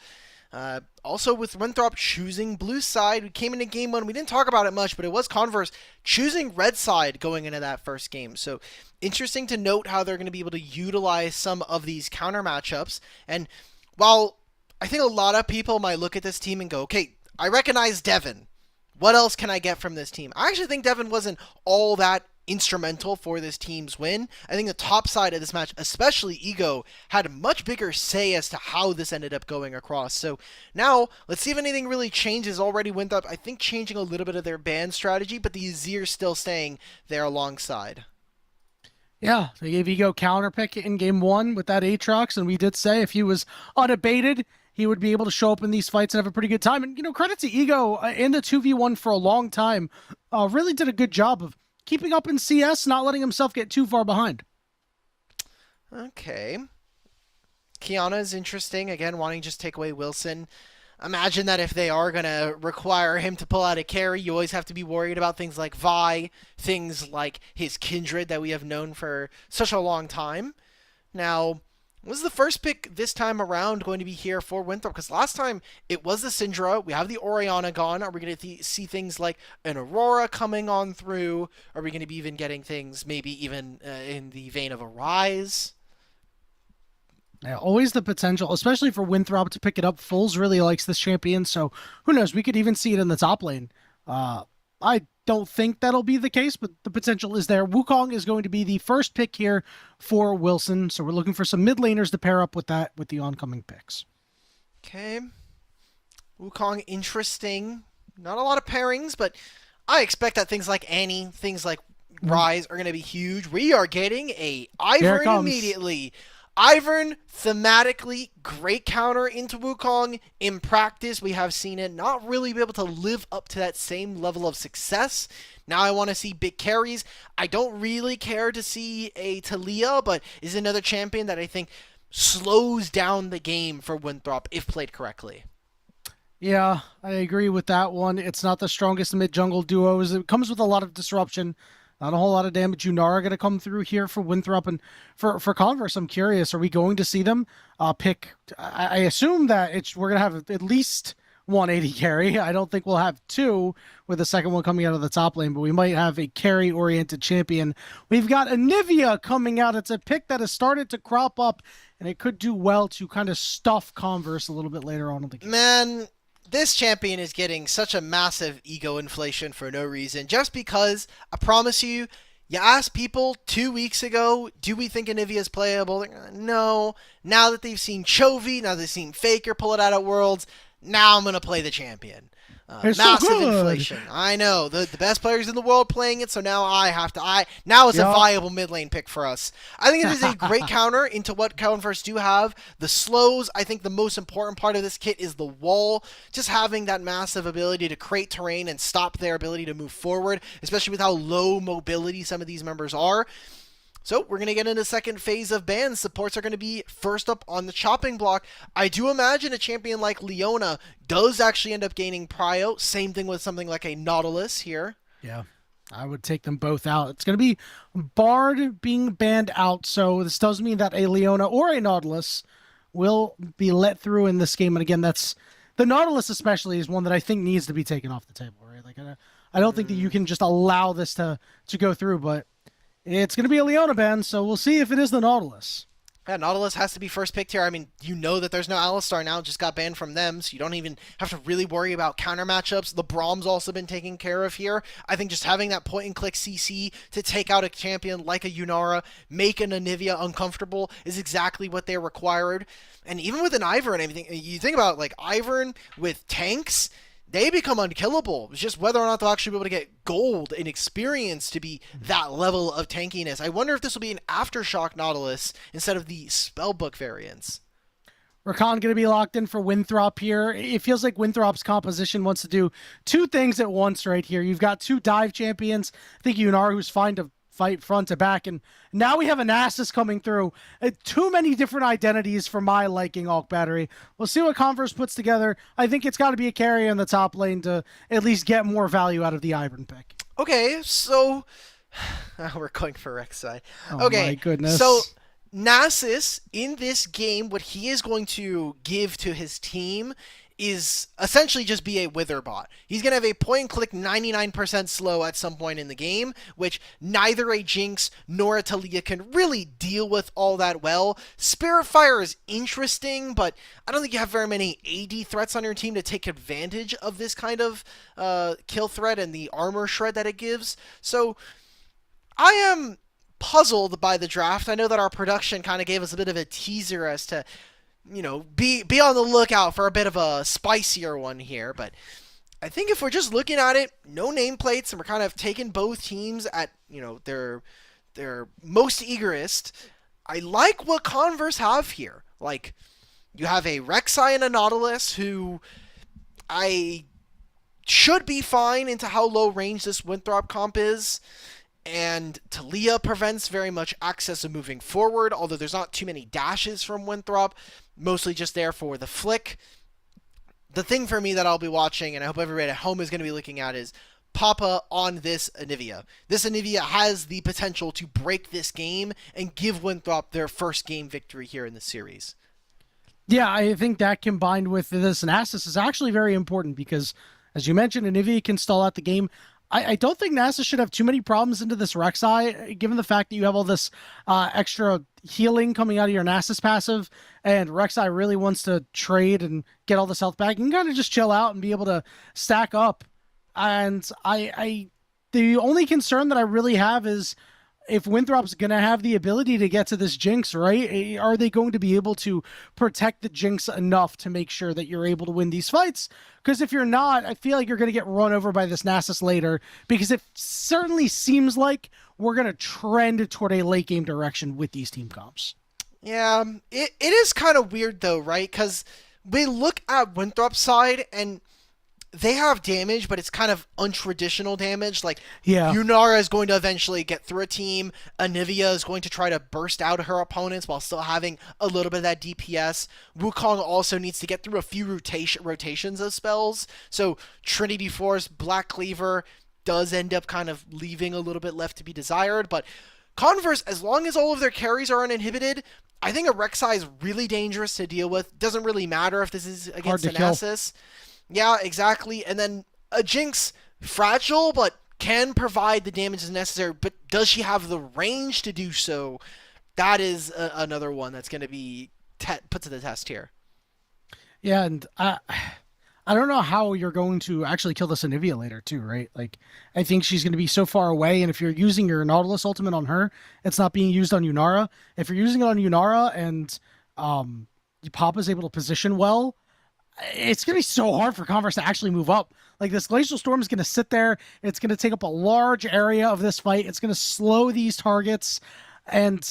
Also, with Winthrop choosing blue side, we came into game one. We didn't talk about it much, but it was Converse choosing red side going into that first game. So interesting to note how they're going to be able to utilize some of these counter matchups. And while I think a lot of people might look at this team and go, okay, I recognize Devin. What else can I get from this team? I actually think Devin wasn't all that instrumental for this team's win. I think the top side of this match, especially Ego, had a much bigger say as to how this ended up going across. So now, let's see if anything really changes. Already Winthrop, I think, changing a little bit of their ban strategy, but the Azir still staying there alongside. Yeah, they gave Ego counter pick in game one with that Aatrox, and we did say if he was unabated, he would be able to show up in these fights and have a pretty good time. And, credit to Ego in the 2v1 for a long time. Really did a good job of keeping up in CS, not letting himself get too far behind. Okay. Kiana is interesting. Again, wanting to just take away Wilson. Imagine that if they are going to require him to pull out a carry, you always have to be worried about things like Vi, things like his Kindred that we have known for such a long time. Now, was the first pick this time around going to be here for Winthrop? Because last time it was the Syndra. We have the Orianna gone. Are we going to see things like an Aurora coming on through? Are we going to be even getting things maybe even in the vein of a Rise? Yeah, always the potential, especially for Winthrop to pick it up. Foles really likes this champion, so who knows? We could even see it in the top lane. I don't think that'll be the case, but the potential is there. Wukong is going to be the first pick here for Wilson, so we're looking for some mid laners to pair up with that with the oncoming picks. Okay. Wukong, interesting. Not a lot of pairings, but I expect that things like Annie, things like Rise are going to be huge. We are getting a Ivern immediately. Ivern, thematically, great counter into Wukong. In practice, we have seen it not really be able to live up to that same level of success. Now I want to see big carries. I don't really care to see a Talia, but is another champion that I think slows down the game for Winthrop if played correctly. Yeah, I agree with that one. It's not the strongest mid-jungle duos. It comes with a lot of disruption. Not a whole lot of damage. Yunara going to come through here for Winthrop, and for Converse, I'm curious, are we going to see them pick? I assume that we're going to have at least 180 carry. I don't think we'll have two with the second one coming out of the top lane, but we might have a carry-oriented champion. We've got Anivia coming out. It's a pick that has started to crop up, and it could do well to kind of stuff Converse a little bit later on in the game. Man, this champion is getting such a massive ego inflation for no reason. Just because, I promise you, you asked people 2 weeks ago, do we think Anivia is playable? No. Now that they've seen Chovy, now they've seen Faker pull it out at Worlds, now I'm going to play the champion. Massive inflation. I know. The best players in the world playing it, so now I have to. Now it's a viable mid lane pick for us. I think it is a great counter into what Converse do have. The slows, I think the most important part of this kit is the wall. Just having that massive ability to create terrain and stop their ability to move forward, especially with how low mobility some of these members are. So we're going to get into the second phase of bans. Supports are going to be first up on the chopping block. I do imagine a champion like Leona does actually end up gaining prio. Same thing with something like a Nautilus here. Yeah, I would take them both out. It's going to be Bard being banned out, so this does mean that a Leona or a Nautilus will be let through in this game. And again, that's the Nautilus especially is one that I think needs to be taken off the table, right? Like I don't think that you can just allow this to go through, but it's going to be a Leona ban, so we'll see if it is the Nautilus. Yeah, Nautilus has to be first picked here. I mean, you know that there's no Alistar now, just got banned from them, so you don't even have to really worry about counter matchups. The Brahm's also been taken care of here. I think just having that point-and-click CC to take out a champion like a Yunara, make an Anivia uncomfortable, is exactly what they're required. And even with an Ivern and everything, you think about like Ivern with tanks, they become unkillable. It's just whether or not they'll actually be able to get gold and experience to be that level of tankiness. I wonder if this will be an Aftershock Nautilus instead of the Spellbook variants. Rakan going to be locked in for Winthrop here. It feels like Winthrop's composition wants to do two things at once right here. You've got two dive champions. I think Yunar, who's fine to fight front to back, and now we have a Nasus coming through. Too many different identities for my liking, Hulk Battery. We'll see what Converse puts together. I think it's got to be a carry in the top lane to at least get more value out of the Ivern pick. Okay, so we're going for Rek'Sai. Oh Okay, my goodness. so Nasus in this game, what he is going to give to his team is essentially just be a wither bot. He's going to have a point-and-click 99% slow at some point in the game, which neither a Jinx nor a Talia can really deal with all that well. Spirit Fire is interesting, but I don't think you have very many AD threats on your team to take advantage of this kind of kill threat and the armor shred that it gives. So I am puzzled by the draft. I know that our production kind of gave us a bit of a teaser as to, be on the lookout for a bit of a spicier one here. But I think if we're just looking at it, no nameplates, and we're kind of taking both teams at, their most eagerest, I like what Converse have here. Like, you have a Rek'Sai and a Nautilus who I should be fine into how low range this Winthrop comp is. And Talia prevents very much access of moving forward, although there's not too many dashes from Winthrop, mostly just there for the flick. The thing for me that I'll be watching, and I hope everybody at home is going to be looking at, is Papa on this Anivia. This Anivia has the potential to break this game and give Winthrop their first game victory here in the series. Yeah, I think that combined with this Nasus is actually very important because, as you mentioned, Anivia can stall out the game. I don't think Nasus should have too many problems into this Rek'Sai, given the fact that you have all this extra healing coming out of your Nasus passive, and Rek'Sai really wants to trade and get all this health back. You can kind of just chill out and be able to stack up. And the only concern that I really have is if Winthrop's going to have the ability to get to this Jinx, right? Are they going to be able to protect the Jinx enough to make sure that you're able to win these fights? Because if you're not, I feel like you're going to get run over by this Nasus later, because it certainly seems like we're going to trend toward a late game direction with these team comps. Yeah, it is kind of weird though, right? Because we look at Winthrop's side and they have damage, but it's kind of untraditional damage. Like, Yunara is going to eventually get through a team. Anivia is going to try to burst out her opponents while still having a little bit of that DPS. Wukong also needs to get through a few rotations of spells. So Trinity Force, Black Cleaver does end up kind of leaving a little bit left to be desired. But Converse, as long as all of their carries are uninhibited, I think a Rek'Sai is really dangerous to deal with. Doesn't really matter if this is against an Nasus. Yeah, exactly. And then a Jinx, fragile, but can provide the damage necessary. But does she have the range to do so? That is another one that's going to be put to the test here. Yeah, and I don't know how you're going to actually kill this Anivia later, too, right? Like, I think she's going to be so far away, and if you're using your Nautilus ultimate on her, it's not being used on Yunara. If you're using it on Yunara and Papa's able to position well, it's going to be so hard for Converse to actually move up. Like, this Glacial Storm is going to sit there. It's going to take up a large area of this fight. It's going to slow these targets. And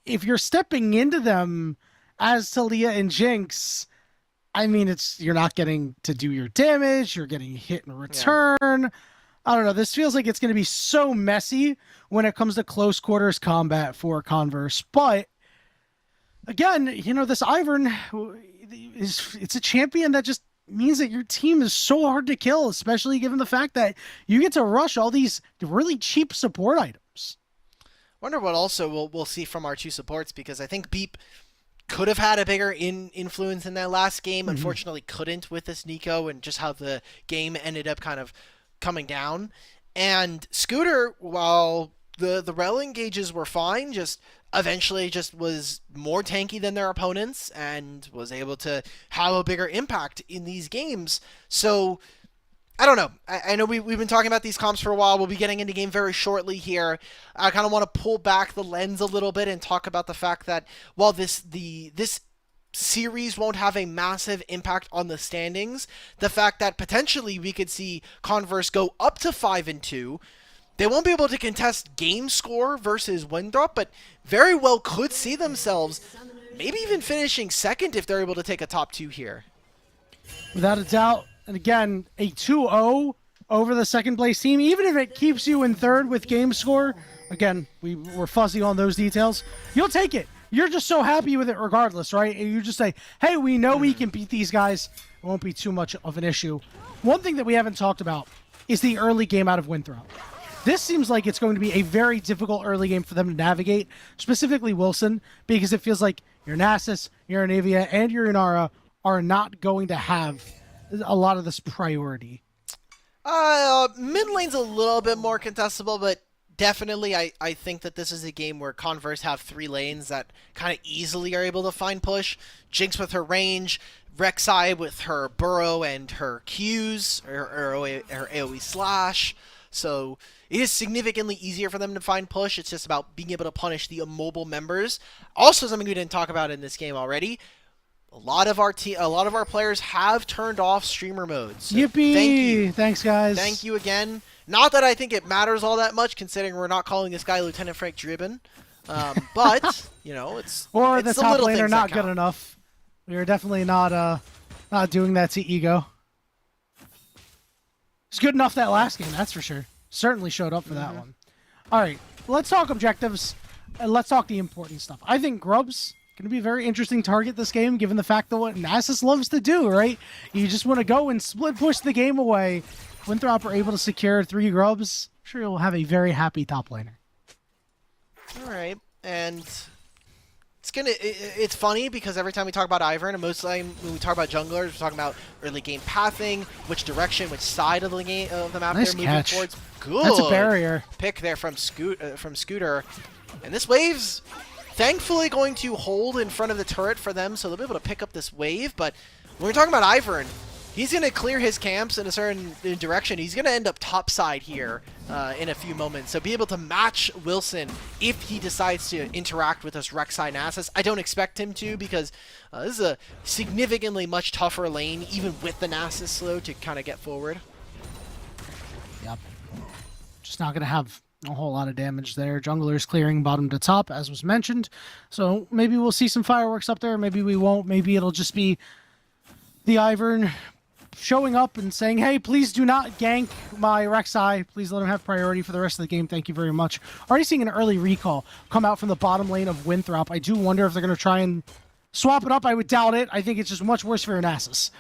if you're stepping into them as Talia and Jinx, I mean, you're not getting to do your damage. You're getting hit in return. Yeah. I don't know. This feels like it's going to be so messy when it comes to close quarters combat for Converse. But again, this Ivern, it's a champion that just means that your team is so hard to kill, especially given the fact that you get to rush all these really cheap support items. Wonder what also we'll see from our two supports, because I think Beep could have had a bigger influence in that last game. Unfortunately, couldn't with this Nico and just how the game ended up kind of coming down. And Scooter, while the rel engages were fine, just eventually just was more tanky than their opponents and was able to have a bigger impact in these games. So I don't know. I know we've been talking about these comps for a while. We'll be getting into game very shortly here. I kind of want to pull back the lens a little bit and talk about the fact that while this series won't have a massive impact on the standings, the fact that potentially we could see Converse go up to 5-2. They won't be able to contest game score versus Winthrop, but very well could see themselves maybe even finishing second if they're able to take a top 2 here. Without a doubt. And again, a 2-0 over the second place team, even if it keeps you in third with game score, again, we're fuzzy on those details, you'll take it. You're just so happy with it regardless, right? And you just say, hey, we know we can beat these guys. It won't be too much of an issue. One thing that we haven't talked about is the early game out of Winthrop. This seems like it's going to be a very difficult early game for them to navigate, specifically Wilson, because it feels like your Nasus, your Anivia, and your Inara are not going to have a lot of this priority. Mid lane's a little bit more contestable, but definitely I think that this is a game where Converse have 3 lanes that kind of easily are able to find push. Jinx with her range, Rek'Sai with her burrow and her Qs, her AoE slash. So it is significantly easier for them to find push. It's just about being able to punish the immobile members. Also, something we didn't talk about in this game already. A lot of our players have turned off streamer mode. So Yippee! Thank you. Thanks, guys. Thank you again. Not that I think it matters all that much, considering we're not calling this guy Lieutenant Frank Dribbin. But you know, it's or it's the top little laner things not that count. good enough. We are definitely not doing that to Ego. It's good enough that last game, that's for sure. Certainly showed up for that one. All right, let's talk objectives, and let's talk the important stuff. I think Grub's going to be a very interesting target this game, given the fact that what Nasus loves to do, right? You just want to go and split push the game away. Winthrop are able to secure 3 Grubs. I'm sure you'll have a very happy top laner. All right, and it's funny because every time we talk about Ivern, and most of the time when we talk about junglers, we're talking about early game pathing, which direction, which side of the game of the map Nice they're moving catch. towards. Good. That's a barrier. Pick there from Scooter, and this wave's thankfully going to hold in front of the turret for them, so they'll be able to pick up this wave. But when we're talking about Ivern, he's going to clear his camps in a certain direction. He's going to end up topside here in a few moments. So be able to match Wilson if he decides to interact with this Rek'Sai Nasus. I don't expect him to, because this is a significantly much tougher lane, even with the Nasus slow, to kind of get forward. Yep. Just not going to have a whole lot of damage there. Junglers clearing bottom to top, as was mentioned. So maybe we'll see some fireworks up there. Maybe we won't. Maybe it'll just be the Ivern showing up and saying, hey, please do not gank my Rek'Sai. Please let him have priority for the rest of the game. Thank you very much. Already seeing an early recall come out from the bottom lane of Winthrop. I do wonder if they're going to try and swap it up. I would doubt it. I think it's just much worse for Nasus.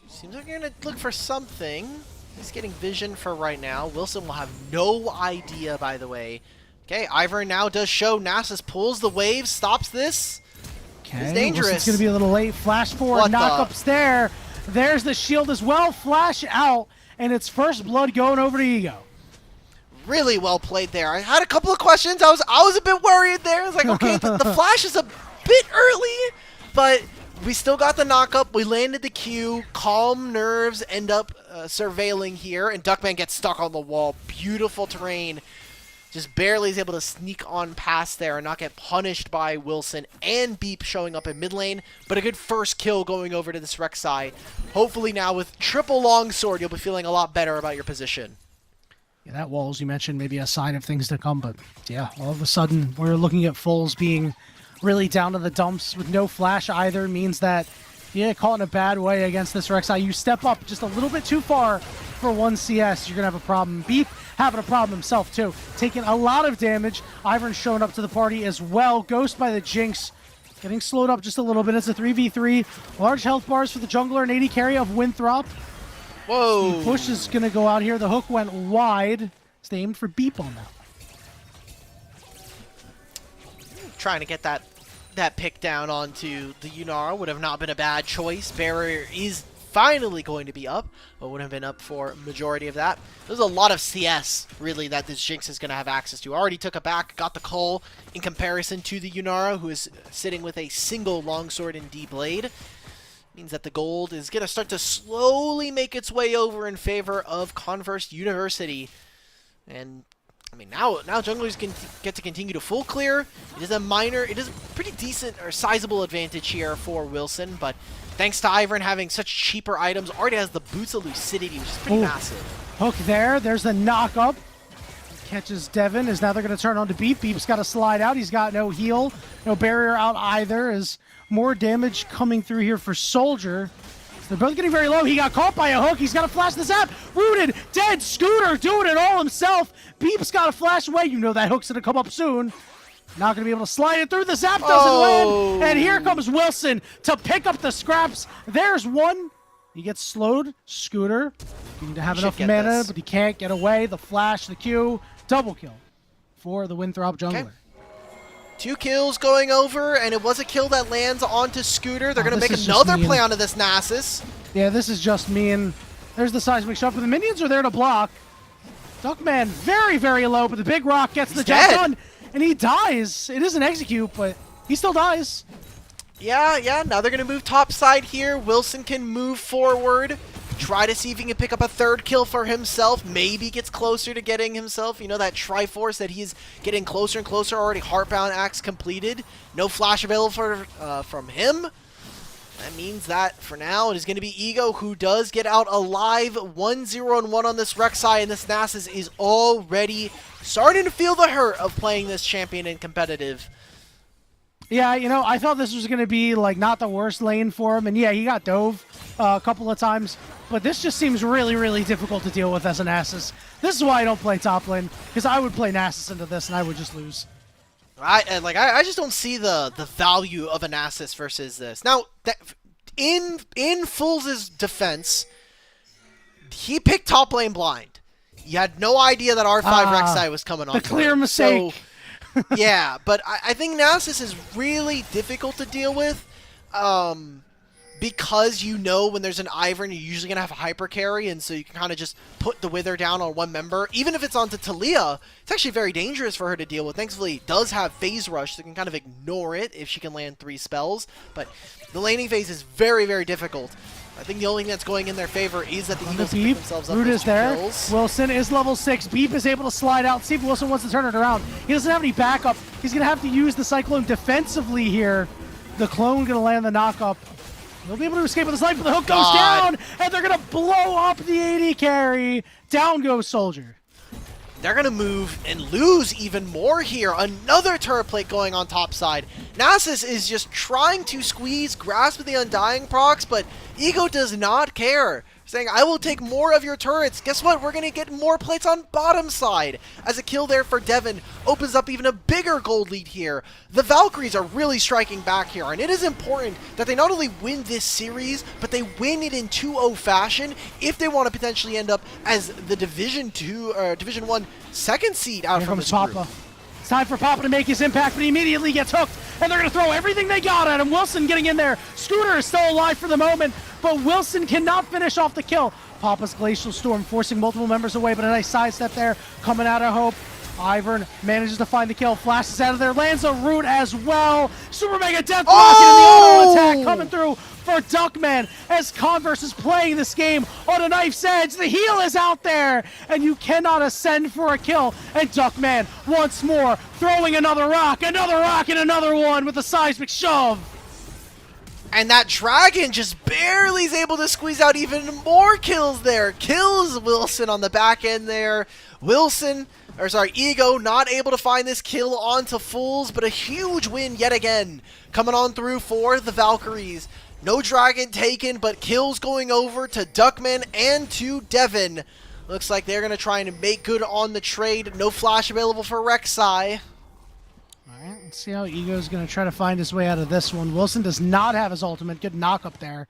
Seems like you're going to look for something. He's getting vision for right now. Wilson will have no idea, by the way. Okay, Ivern now does show. Nasus pulls the wave, stops this. Okay, It's dangerous. It's going to be a little late. Flash forward, knock-ups there. There's the shield as well. Flash out, and it's first blood going over to Ego. Really well played there. I had a couple of questions. I was a bit worried there. I was like, okay, the flash is a bit early, but we still got the knock-up. We landed the Q. Calm nerves end up surveilling here, and Duckman gets stuck on the wall. Beautiful terrain. Just barely is able to sneak on past there and not get punished by Wilson and Beep showing up in mid lane, but a good first kill going over to this Rek'Sai. Hopefully now with triple longsword, you'll be feeling a lot better about your position. Yeah, that wall, as you mentioned, maybe a sign of things to come, but yeah, all of a sudden we're looking at Foles being really down to the dumps with no flash either. Means that you get caught in a bad way against this Rek'Sai. You step up just a little bit too far for 1 CS, you're going to have a problem. Beep having a problem himself too, taking a lot of damage. Ivern's showing up to the party as well. Ghost by the Jinx, getting slowed up just a little bit. It's a 3v3. Large health bars for the jungler and AD carry of Winthrop. Whoa! The push is going to go out here. The hook went wide. It's aimed for Beep on that. Trying to get that pick down onto the Yunara would have not been a bad choice. Barrier is finally going to be up, but would have been up for a majority of that. There's a lot of CS, really, that this Jinx is going to have access to. Already took it back, got the cull in comparison to the Yunara, who is sitting with a single longsword and D-blade. Means that the gold is going to start to slowly make its way over in favor of Converse University. And I mean, now junglers can get to continue to full clear. It is a pretty decent or sizable advantage here for Wilson, but thanks to Ivern having such cheaper items, already has the Boots of Lucidity, which is pretty massive. Hook there. There's the knock-up. Catches Devin, as now they're going to turn on to Beep. Beep's got to slide out. He's got no heal, no barrier out either, as more damage coming through here for Soldier. They're both getting very low. He got caught by a hook. He's got to flash the zap. Rooted, dead, Scooter doing it all himself. Beep's got to flash away. You know that hook's going to come up soon. Not going to be able to slide it through. The zap doesn't win. And here comes Wilson to pick up the scraps. There's one. He gets slowed. Scooter needing to have enough mana, but he can't get away. The flash, the Q. Double kill for the Winthrop jungler. Okay. 2 kills going over, and it was a kill that lands onto Scooter. They're going to make another play onto this Nasus. Yeah, this is just mean. There's the seismic shove, but the minions are there to block. Duckman very, very low, but the big rock gets the job done, and he dies. It is an execute, but he still dies. Yeah, now they're going to move top side here. Wilson can move forward, try to see if he can pick up a 3rd kill for himself. Maybe gets closer to getting himself, you know, that Triforce that he's getting closer and closer. Already Heartbound Axe completed. No flash available from him. That means that for now it is going to be Ego who does get out alive. 1-0-1 on this Rek'Sai, and this Nasus is already starting to feel the hurt of playing this champion in competitive. Yeah, you know, I thought this was going to be, like, not the worst lane for him. And, yeah, he got dove a couple of times. But this just seems really, really difficult to deal with as an Nasus. This is why I don't play top lane, because I would play Nasus into this, and I would just lose. I just don't see the value of a Nasus versus this. Now, in Fool's defense, he picked top lane blind. He had no idea that R5 Rek'Sai was coming on. The clear mistake. So, yeah, but I think Nasus is really difficult to deal with because you know when there's an Ivern, you're usually going to have a hyper carry, and so you can kind of just put the Wither down on one member. Even if it's onto Talia, it's actually very dangerous for her to deal with. Thankfully, it does have Phase Rush, so you can kind of ignore it if she can land 3 spells, but the laning phase is very, very difficult. I think the only thing that's going in their favor is that the Eagles pick themselves up Root is there. kills. Wilson is level 6. Beep is able to slide out. See if Wilson wants to turn it around. He doesn't have any backup. He's going to have to use the Cyclone defensively here. The clone going to land the knockup. He'll be able to escape with the snipe, but the hook goes down, and they're going to blow up the AD carry. Down goes Soldier. They're going to move and lose even more here. Another turret plate going on top side. Nasus is just trying to squeeze Grasp of the Undying procs, but Ego does not care. Saying, I will take more of your turrets. Guess what? We're going to get more plates on bottom side. As a kill there for Devin opens up even a bigger gold lead here. The Valkyries are really striking back here, and it is important that they not only win this series, but they win it in 2-0 fashion if they want to potentially end up as the Division 1 second seed out from this group. It's time for Papa to make his impact, but he immediately gets hooked, and they're going to throw everything they got at him. Wilson getting in there. Scooter is still alive for the moment, but Wilson cannot finish off the kill. Papa's Glacial Storm forcing multiple members away, but a nice sidestep there coming out of Hope. Ivern manages to find the kill, flashes out of there, lands a root as well. Super Mega Death Rocket and the auto attack coming through for Duckman as Converse is playing this game on a knife's edge. The heal is out there, and you cannot ascend for a kill. And Duckman once more throwing another rock, and another one with a seismic shove. And that dragon just barely is able to squeeze out even more kills there. Kills Wilson on the back end there. Ego not able to find this kill onto Fools, but a huge win yet again coming on through for the Valkyries. No dragon taken, but kills going over to Duckman and to Devin. Looks like they're going to try and make good on the trade. No flash available for Rek'Sai. Alright, let's see how Ego's going to try to find his way out of this one. Wilson does not have his ultimate. Good knock up there.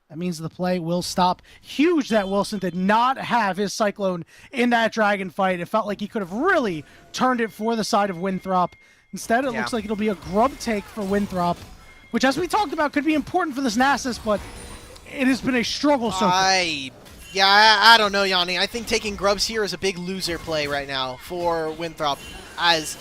That means the play will stop. Huge that Wilson did not have his Cyclone in that dragon fight. It felt like he could have really turned it for the side of Winthrop. Instead, it looks like it'll be a grub take for Winthrop, which, as we talked about, could be important for this Nasus, but it has been a struggle so far. I don't know, Yanni. I think taking grubs here is a big loser play right now for Winthrop, as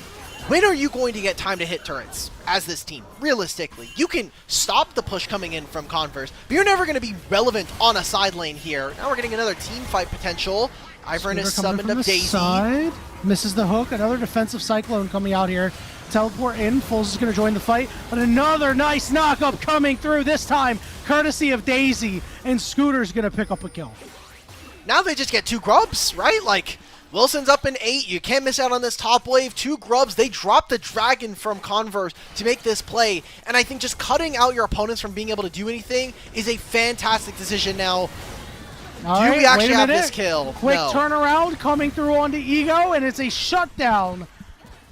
when are you going to get time to hit turrets as this team? Realistically, you can stop the push coming in from Converse, but you're never going to be relevant on a side lane here. Now we're getting another team fight potential. Ivern has summoned up Daisy. Side, misses the hook. Another defensive Cyclone coming out here. Teleport in. Foles is going to join the fight, but another nice knock-up coming through, this time courtesy of Daisy, and Scooter's going to pick up a kill. Now they just get 2 grubs, right? Like, Wilson's up in 8. You can't miss out on this top wave. 2 grubs. They drop the dragon from Converse to make this play. And I think just cutting out your opponents from being able to do anything is a fantastic decision now. Do we actually have this kill? Quick No. turnaround coming through onto Ego, and it's a shutdown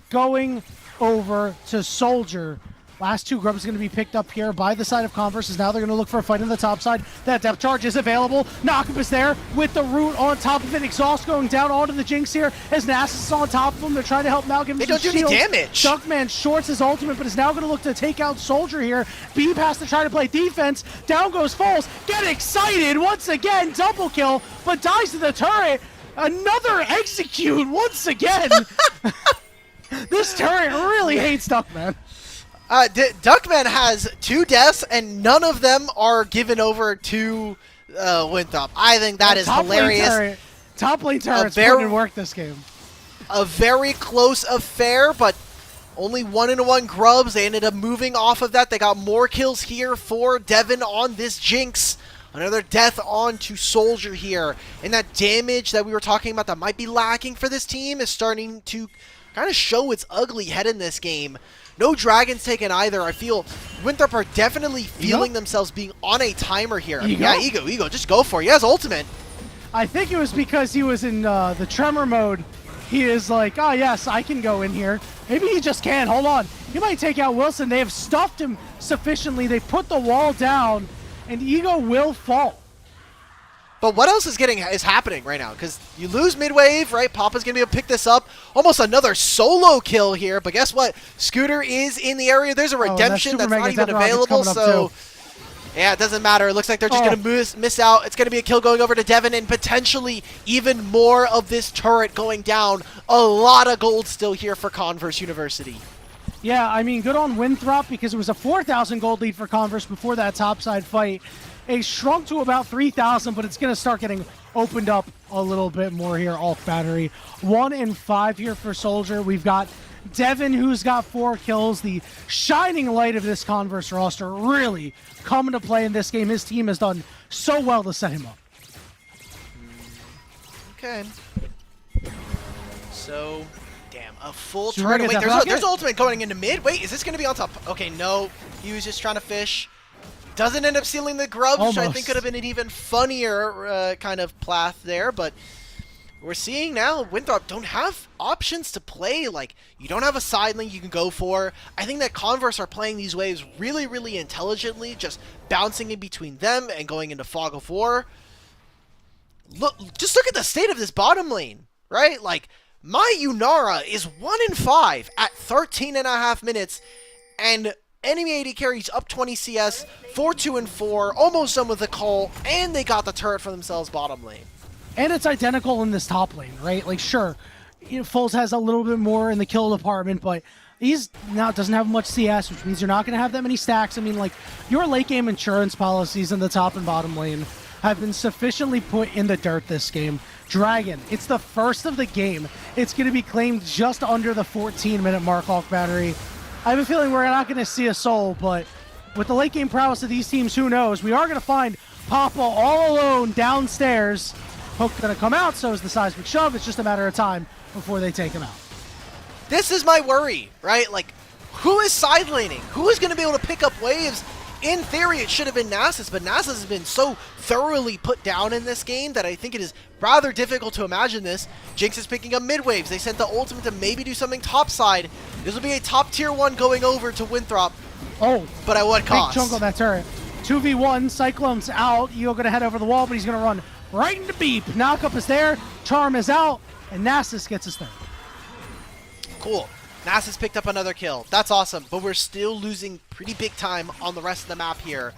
going over to Soldier. Last 2 grubs going to be picked up here by the side of Converse, as now they're going to look for a fight on the top side. That depth charge is available. Knockup is there with the root on top of it. Exhaust going down onto the Jinx here as Nasus is on top of him. They're trying to help Mal give him They some don't do any shields. damage. Duckman shorts his ultimate, but is now going to look to take out Soldier here. Beep has to try to play defense. Down goes Foles. Get excited once again. Double kill, but dies to the turret. Another execute once again. This turret really hates Duckman. Duckman has 2 deaths, and none of them are given over to Winthrop. I think that is hilarious. Top lane turret's very- putting in work this game. A very close affair, but only 1-1 grubs. They ended up moving off of that. They got more kills here for Devin on this Jinx. Another death on to Soldier here. And that damage that we were talking about that might be lacking for this team is starting to kind of show its ugly head in this game. No dragons taken either. I feel Winthrop are definitely feeling themselves being on a timer here. Ego? Yeah, Ego, just go for it. He has ultimate. I think it was because he was in the tremor mode. He is like, oh yes, I can go in here. Maybe he just can. Hold on. He might take out Wilson. They have stuffed him sufficiently. They put the wall down, and Ego will fall. But what else is happening right now? Because you lose mid-wave, right? Papa's going to be able to pick this up. Almost another solo kill here. But guess what? Scooter is in the area. There's a redemption that's not even available. So, yeah, it doesn't matter. It looks like they're just going to miss out. It's going to be a kill going over to Devin and potentially even more of this turret going down. A lot of gold still here for Converse University. Yeah, I mean, good on Winthrop because it was a 4,000 gold lead for Converse before that topside fight. It shrunk to about 3,000, but it's going to start getting opened up a little bit more here off battery. 1 and 5 here for Soldier. We've got Devin, who's got 4 kills. The shining light of this Converse roster really coming to play in this game. His team has done so well to set him up. Okay. So, damn, a full So we're turret. gonna Wait, get that there's bucket? ultimate going into mid. Wait, is this going to be on top? Okay, no. He was just trying to fish. Doesn't end up sealing the grubs, which I Almost. think could have been an even funnier kind of path there, but we're seeing now Winthrop don't have options to play. Like, you don't have a side lane you can go for. I think that Converse are playing these waves really, really intelligently, just bouncing in between them and going into Fog of War. Just look at the state of this bottom lane, right? Like, my Yunara is 1 and 5 at 13.5 minutes, and enemy AD carries up 20 CS, 4-2 and 4, almost done with the call, and they got the turret for themselves bottom lane. And it's identical in this top lane, right? Like, sure, Foles has a little bit more in the kill department, but he's now doesn't have much CS, which means you're not going to have that many stacks. I mean, like, your late game insurance policies in the top and bottom lane have been sufficiently put in the dirt this game. Dragon, it's the first of the game. It's going to be claimed just under the 14-minute mark off battery. I have a feeling we're not going to see a soul, but with the late game prowess of these teams, who knows? We are going to find Papa all alone downstairs. Hook going to come out, so is the seismic shove. It's just a matter of time before they take him out. This is my worry, right? Like, who is side laning? Who is going to be able to pick up waves? In theory, it should have been Nasus, but Nasus has been so thoroughly put down in this game that I think it is rather difficult to imagine this. Jinx is picking up mid waves. They sent the ultimate to maybe do something topside. This will be a top tier 1 going over to Winthrop, Oh, but at what big cost? chunk on that turret. 2v1, Cyclone's out. You're going to head over the wall, but he's going to run right into Beep. Knockup is there, Charm is out, and Nasus gets his third. Cool. Nasus picked up another kill. That's awesome, but we're still losing pretty big time on the rest of the map here.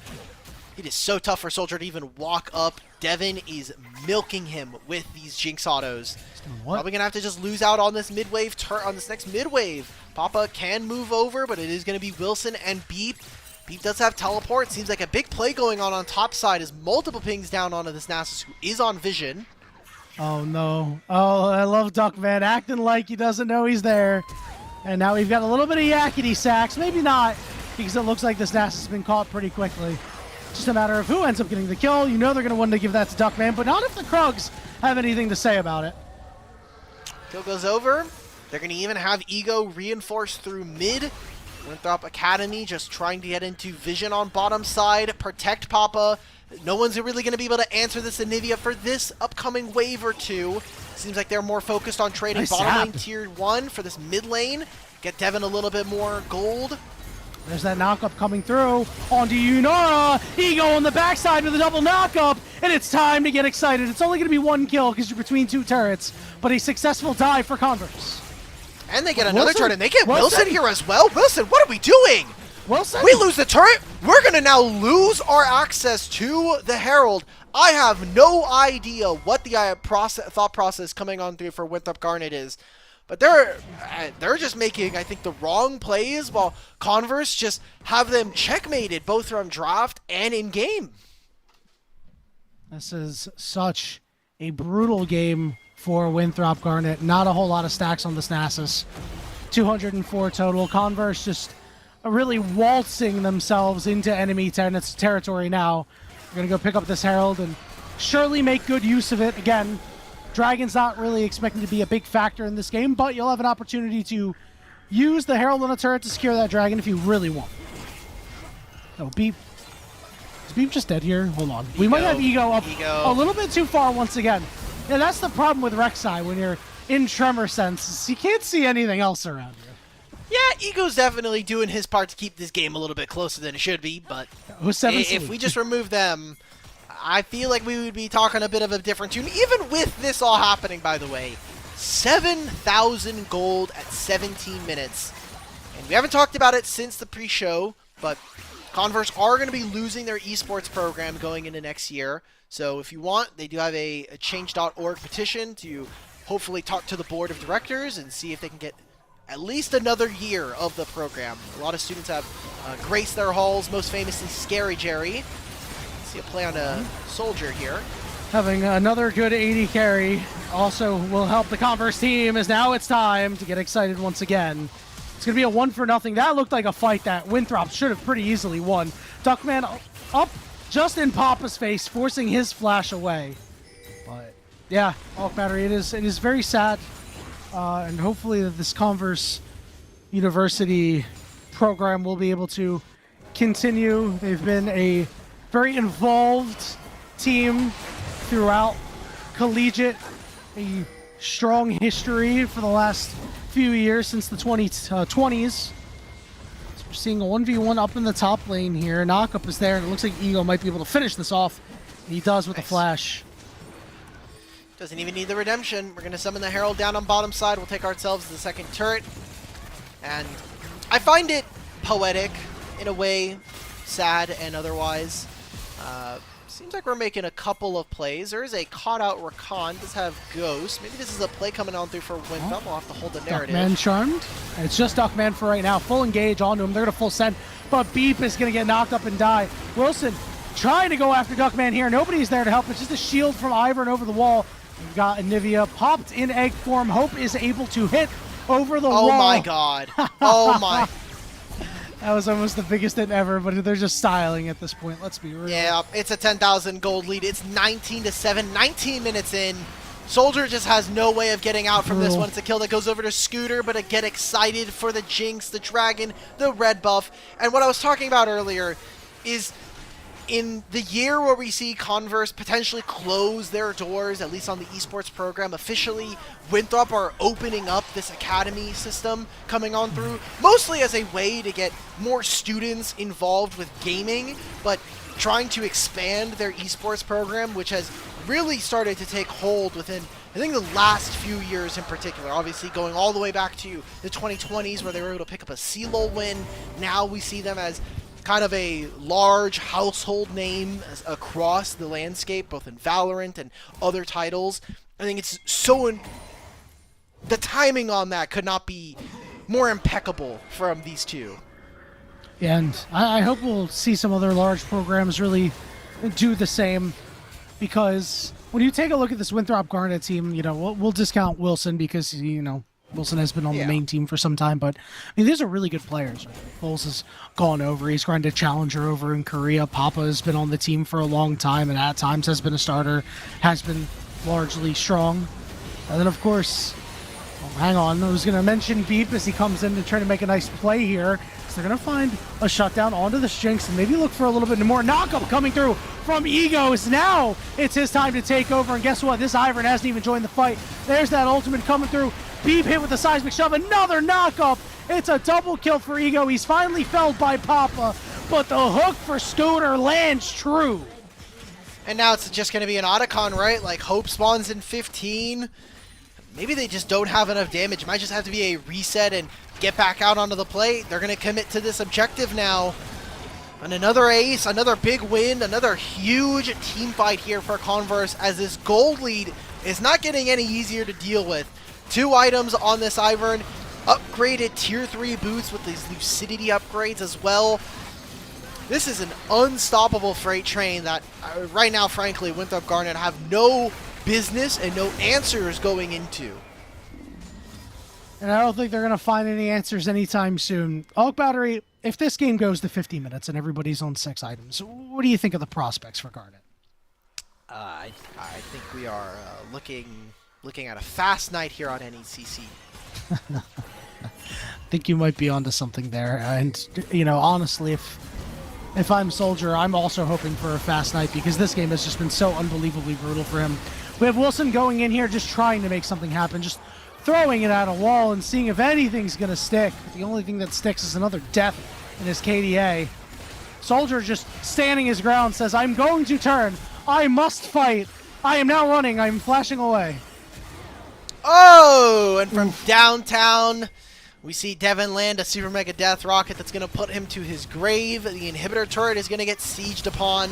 It is so tough for Soldier to even walk up. Devin is milking him with these Jinx autos. What? Probably gonna have to just lose out on this mid-wave on this next mid-wave. Papa can move over, but it is gonna be Wilson and Beep. Beep does have teleport. Seems like a big play going on top side as multiple pings down onto this Nasus, who is on vision. Oh no. Oh, I love Duckman acting like he doesn't know he's there. And now we've got a little bit of yakety sacks. Maybe not, because it looks like this Nasus has been caught pretty quickly. Just a matter of who ends up getting the kill. You know they're going to want to give that to Duckman, but not if the Krugs have anything to say about it. Kill goes over. They're going to even have Ego reinforced through mid. Winthrop Academy just trying to get into vision on bottom side, protect Papa. No one's really going to be able to answer this Anivia for this upcoming wave or two. Seems like they're more focused on trading bottom lane tier 1 for this mid lane. Get Devin a little bit more gold. There's that knockup coming through onto Yunara. Ego on the backside with a double knockup, and it's time to get excited. It's only going to be 1 kill because you're between 2 turrets, but a successful dive for Converse. And they get another Wilson? turret, and they get Wilson Wilson? here as well. Wilson, what are we doing? Wilson? We lose the turret. We're going to now lose our access to the Herald. I have no idea what the thought process coming on through for Winthrop Garnet is. But they're just making, I think, the wrong plays while Converse just have them checkmated both from draft and in-game. This is such a brutal game for Winthrop Garnet. Not a whole lot of stacks on the Snassus. 204 total. Converse just really waltzing themselves into enemy territory now. We're going to go pick up this Herald and surely make good use of it. Again, Dragon's not really expecting to be a big factor in this game, but you'll have an opportunity to use the Herald on a turret to secure that Dragon if you really want. Oh, Beep. Is Beep just dead here? Hold on. We might have Ego up a little bit too far once again. Yeah, that's the problem with Rek'Sai when you're in Tremor Sense. You can't see anything else around you. Yeah, Ego's definitely doing his part to keep this game a little bit closer than it should be, but if we just remove them, I feel like we would be talking a bit of a different tune. Even with this all happening, by the way, 7,000 gold at 17 minutes. And we haven't talked about it since the pre-show, but Converse are going to be losing their esports program going into next year. So if you want, they do have a change.org petition to hopefully talk to the board of directors and see if they can get at least another year of the program. A lot of students have graced their halls, most famously Scary Jerry. See a play on a soldier here. Having another good 80 carry also will help the Converse team, as now it's time to get excited once again. It's going to be a 1-0. That looked like a fight that Winthrop should have pretty easily won. Duckman up just in Papa's face, forcing his flash away. But yeah, off battery, it is very sad. And hopefully that this Converse University program will be able to continue. They've been a very involved team throughout collegiate, a strong history for the last few years since the 20s. So we're seeing a 1v1 up in the top lane here. Knockup is there, and it looks like Ego might be able to finish this off. And he does with the flash. Doesn't even need the redemption. We're going to summon the Herald down on bottom side. We'll take ourselves the second turret. And I find it poetic in a way, sad and otherwise. Seems like we're making a couple of plays. There is a caught-out Rakan. Does have Ghost. Maybe this is a play coming on through for Winthrop. We'll have to hold the narrative. Duckman charmed. And it's just Duckman for right now. Full engage onto him. They're going to full send. But Beep is going to get knocked up and die. Wilson trying to go after Duckman here. Nobody's there to help. It's just a shield from Ivern over the wall. We've got Anivia popped in egg form. Hope is able to hit over the wall. Oh my god. Oh my. That was almost the biggest hit ever, but they're just styling at this point. Let's be real. Yeah, it's a 10,000 gold lead. It's 19-7, 19 minutes in. Soldier just has no way of getting out from this one. It's a kill that goes over to Scooter, but I get excited for the Jinx, the Dragon, the red buff. And what I was talking about earlier is in the year where we see Converse potentially close their doors, at least on the esports program, officially, Winthrop are opening up this academy system coming on through, mostly as a way to get more students involved with gaming, but trying to expand their esports program, which has really started to take hold within, I think, the last few years in particular. Obviously going all the way back to the 2020s where they were able to pick up a CLOL win. Now we see them as kind of a large household name across the landscape, both in Valorant and other titles. I think it's so... the timing on that could not be more impeccable from these two. Yeah, and I hope we'll see some other large programs really do the same, because when you take a look at this Winthrop Garnet team, you know, we'll discount Wilson because, you know, Wilson has been on the main team for some time, but I mean, these are really good players. Foles has gone over. He's grind a challenger over in Korea. Papa has been on the team for a long time and at times has been a starter, has been largely strong. And then, of course, Hang on, I was going to mention Beep as he comes in to try to make a nice play here. So they're going to find a shutdown onto the Jinx and maybe look for a little bit more knockup coming through from Egos. Now it's his time to take over, and guess what? This Ivern hasn't even joined the fight. There's that ultimate coming through. Beep hit with a seismic shove, another knockup. It's a double kill for Ego. He's finally felled by Papa, but the hook for Scooter lands true. And now it's just going to be an Otacon, right? Like, Hope spawns in 15. Maybe they just don't have enough damage. It might just have to be a reset and get back out onto the plate. They're going to commit to this objective now. And another ace, another big win, another huge team fight here for Converse, as this gold lead is not getting any easier to deal with. 2 items on this Ivern, upgraded tier 3 boots with these lucidity upgrades as well. This is an unstoppable freight train that right now, frankly, Winthrop Garnet have no business and no answers going into. And I don't think they're going to find any answers anytime soon. Oak Battery, if this game goes to 50 minutes and everybody's on 6 items, what do you think of the prospects for Garnet? I think we are looking at a fast night here on NECC. I think you might be onto something there. And, you know, honestly, if I'm Soldier, I'm also hoping for a fast night because this game has just been so unbelievably brutal for him. We have Wilson going in here just trying to make something happen, just throwing it at a wall and seeing if anything's going to stick. The only thing that sticks is another death in his KDA. Soldier just standing his ground, says, I'm going to turn. I must fight. I am now running. I'm flashing away. Oh, and from downtown, we see Devin land a Super Mega Death Rocket that's going to put him to his grave. The inhibitor turret is going to get sieged upon.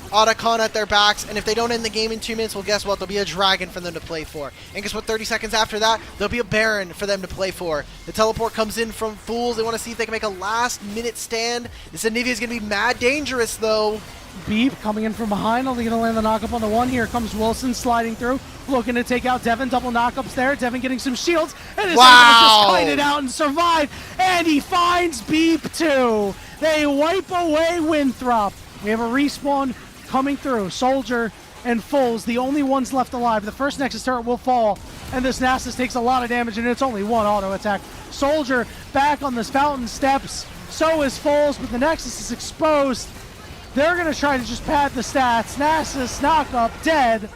Otacon at their backs, and if they don't end the game in 2 minutes, well, guess what? There'll be a dragon for them to play for. And guess what? 30 seconds after that, there'll be a Baron for them to play for. The teleport comes in from Fools. They want to see if they can make a last-minute stand. This Anivia is going to be mad dangerous, though. Beep coming in from behind, only going to land the knockup on the one. Here comes Wilson sliding through, looking to take out Devin. Double knockups there. Devin getting some shields, and is able to just kite it out and survive. And he finds Beep too. They wipe away Winthrop. We have a respawn coming through. Soldier and Fools, the only ones left alive. The first Nexus turret will fall, and this Nasus takes a lot of damage, and it's only one auto attack. Soldier back on the fountain steps. So is Fools, but the Nexus is exposed. They're going to try to just pad the stats. Nasus, knock up, dead.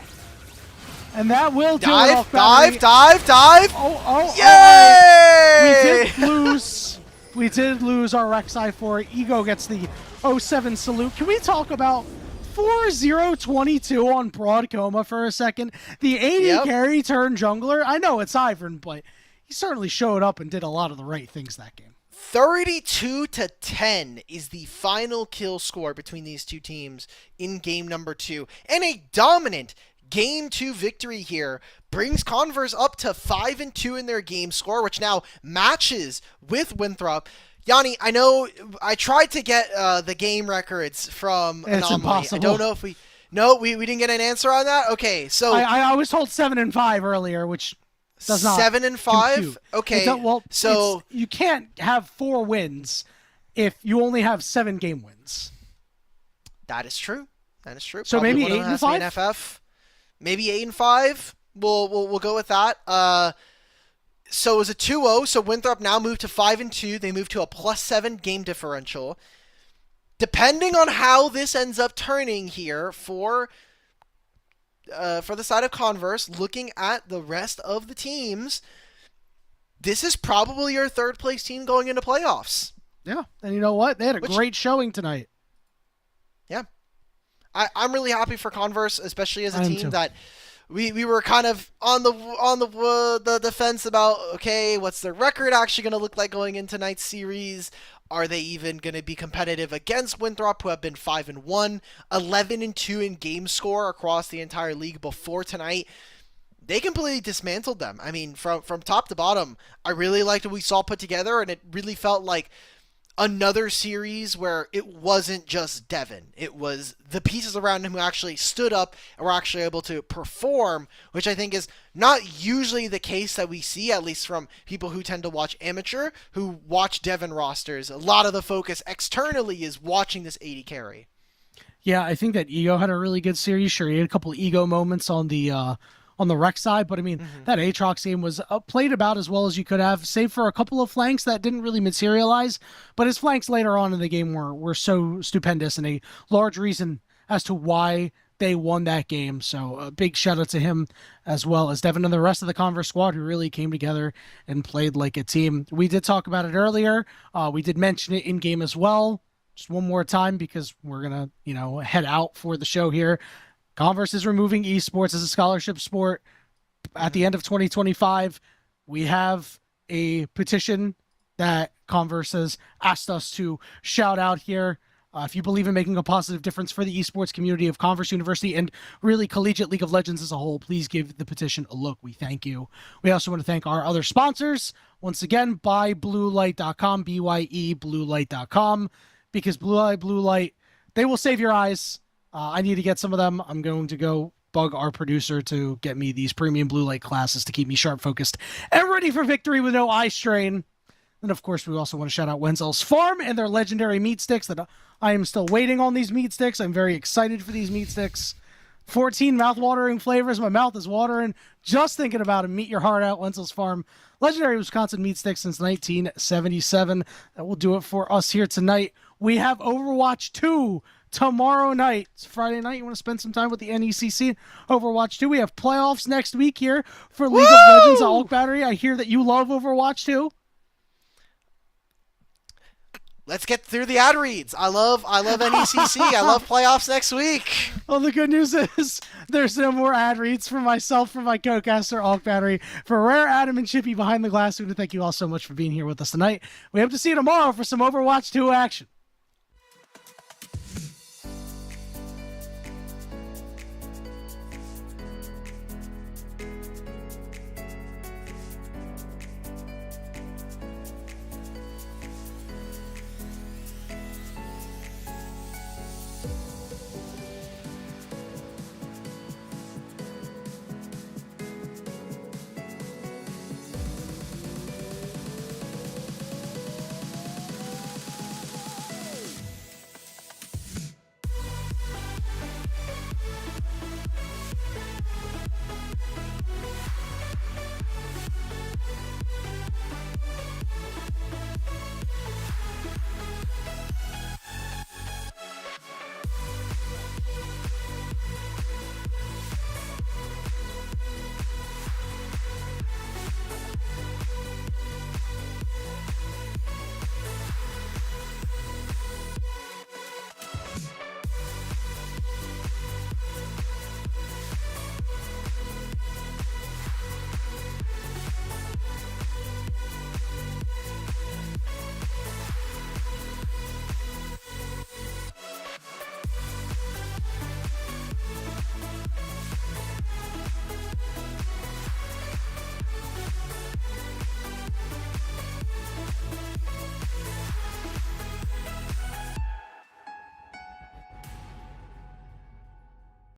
And that will do it. Dive! Yay! Yay! We did lose our Rek'Sai for it. Ego gets the 07 salute. Can we talk about 4022 on Broad Coma for a second? The 80 carry turned jungler. I know it's Ivern, but he certainly showed up and did a lot of the right things that game. 32-10 is the final kill score between these two teams in game number 2. And a dominant game 2 victory here brings Converse up to 5-2 in their game score, which now matches with Winthrop. Yanni, I know I tried to get the game records from It's Anomaly. impossible. I don't know if we didn't get an answer on that. Okay, so I was told 7-5 earlier, which does not 7-5. compute. Okay, so you can't have 4 wins if you only have 7 game wins. That is true. So Probably maybe one of them has to be 8-5. an FF. Maybe 8-5. We'll go with that. So it was a 2-0. So Winthrop now moved to 5-2. They moved to a +7 game differential. Depending on how this ends up turning here for the side of Converse, looking at the rest of the teams, this is probably your 3rd place team going into playoffs. Yeah, and you know what? They had a great showing tonight. Yeah. I'm really happy for Converse, especially as a team too. that we were kind of on the fence about, okay, what's their record actually going to look like going into tonight's series? Are they even going to be competitive against Winthrop, who have been 5-1, 11-2 in game score across the entire league before tonight? They completely dismantled them. I mean, from top to bottom, I really liked what we saw put together, and it really felt like another series where it wasn't just Devin. It was the pieces around him who actually stood up and were actually able to perform, which I think is not usually the case that we see, at least from people who tend to watch amateur, who watch Devin rosters. A lot of the focus externally is watching this 80 carry. Yeah, I think that Ego had a really good series. Sure, he had a couple Ego moments on the on the rec side. But I mean, that Aatrox game was played about as well as you could have, save for a couple of flanks that didn't really materialize. But his flanks later on in the game were so stupendous and a large reason as to why they won that game. So a big shout out to him, as well as Devin and the rest of the Converse squad who really came together and played like a team. We did talk about it earlier. We did mention it in game as well. Just one more time because we're going to, head out for the show here. Converse is removing esports as a scholarship sport at the end of 2025. We have a petition that Converse has asked us to shout out here. If you believe in making a positive difference for the esports community of Converse University and really collegiate League of Legends as a whole, please give the petition a look. We thank you. We also want to thank our other sponsors. Once again, buybluelight.com, BYE bluelight.com, because Blue Light, they will save your eyes. I need to get some of them. I'm going to go bug our producer to get me these premium blue light classes to keep me sharp focused and ready for victory with no eye strain. And of course, we also want to shout out Wenzel's Farm and their legendary meat sticks that I am still waiting on these meat sticks. I'm very excited for these meat sticks. 14 mouth-watering flavors. My mouth is watering just thinking about them. Meet your heart out, Wenzel's Farm. Legendary Wisconsin meat sticks since 1977. That will do it for us here tonight. We have Overwatch 2 tomorrow night. It's Friday night. You want to spend some time with the NECC Overwatch 2. We have playoffs next week here for League of Legends at Oak Battery. I hear that you love Overwatch 2. Let's get through the ad reads. I love NECC. I love playoffs next week. Well, the good news is there's no more ad reads for myself, for my co-caster, Alk Battery, for Rare, Adam, and Chippy behind the glass. We want to thank you all so much for being here with us tonight. We hope to see you tomorrow for some Overwatch 2 action.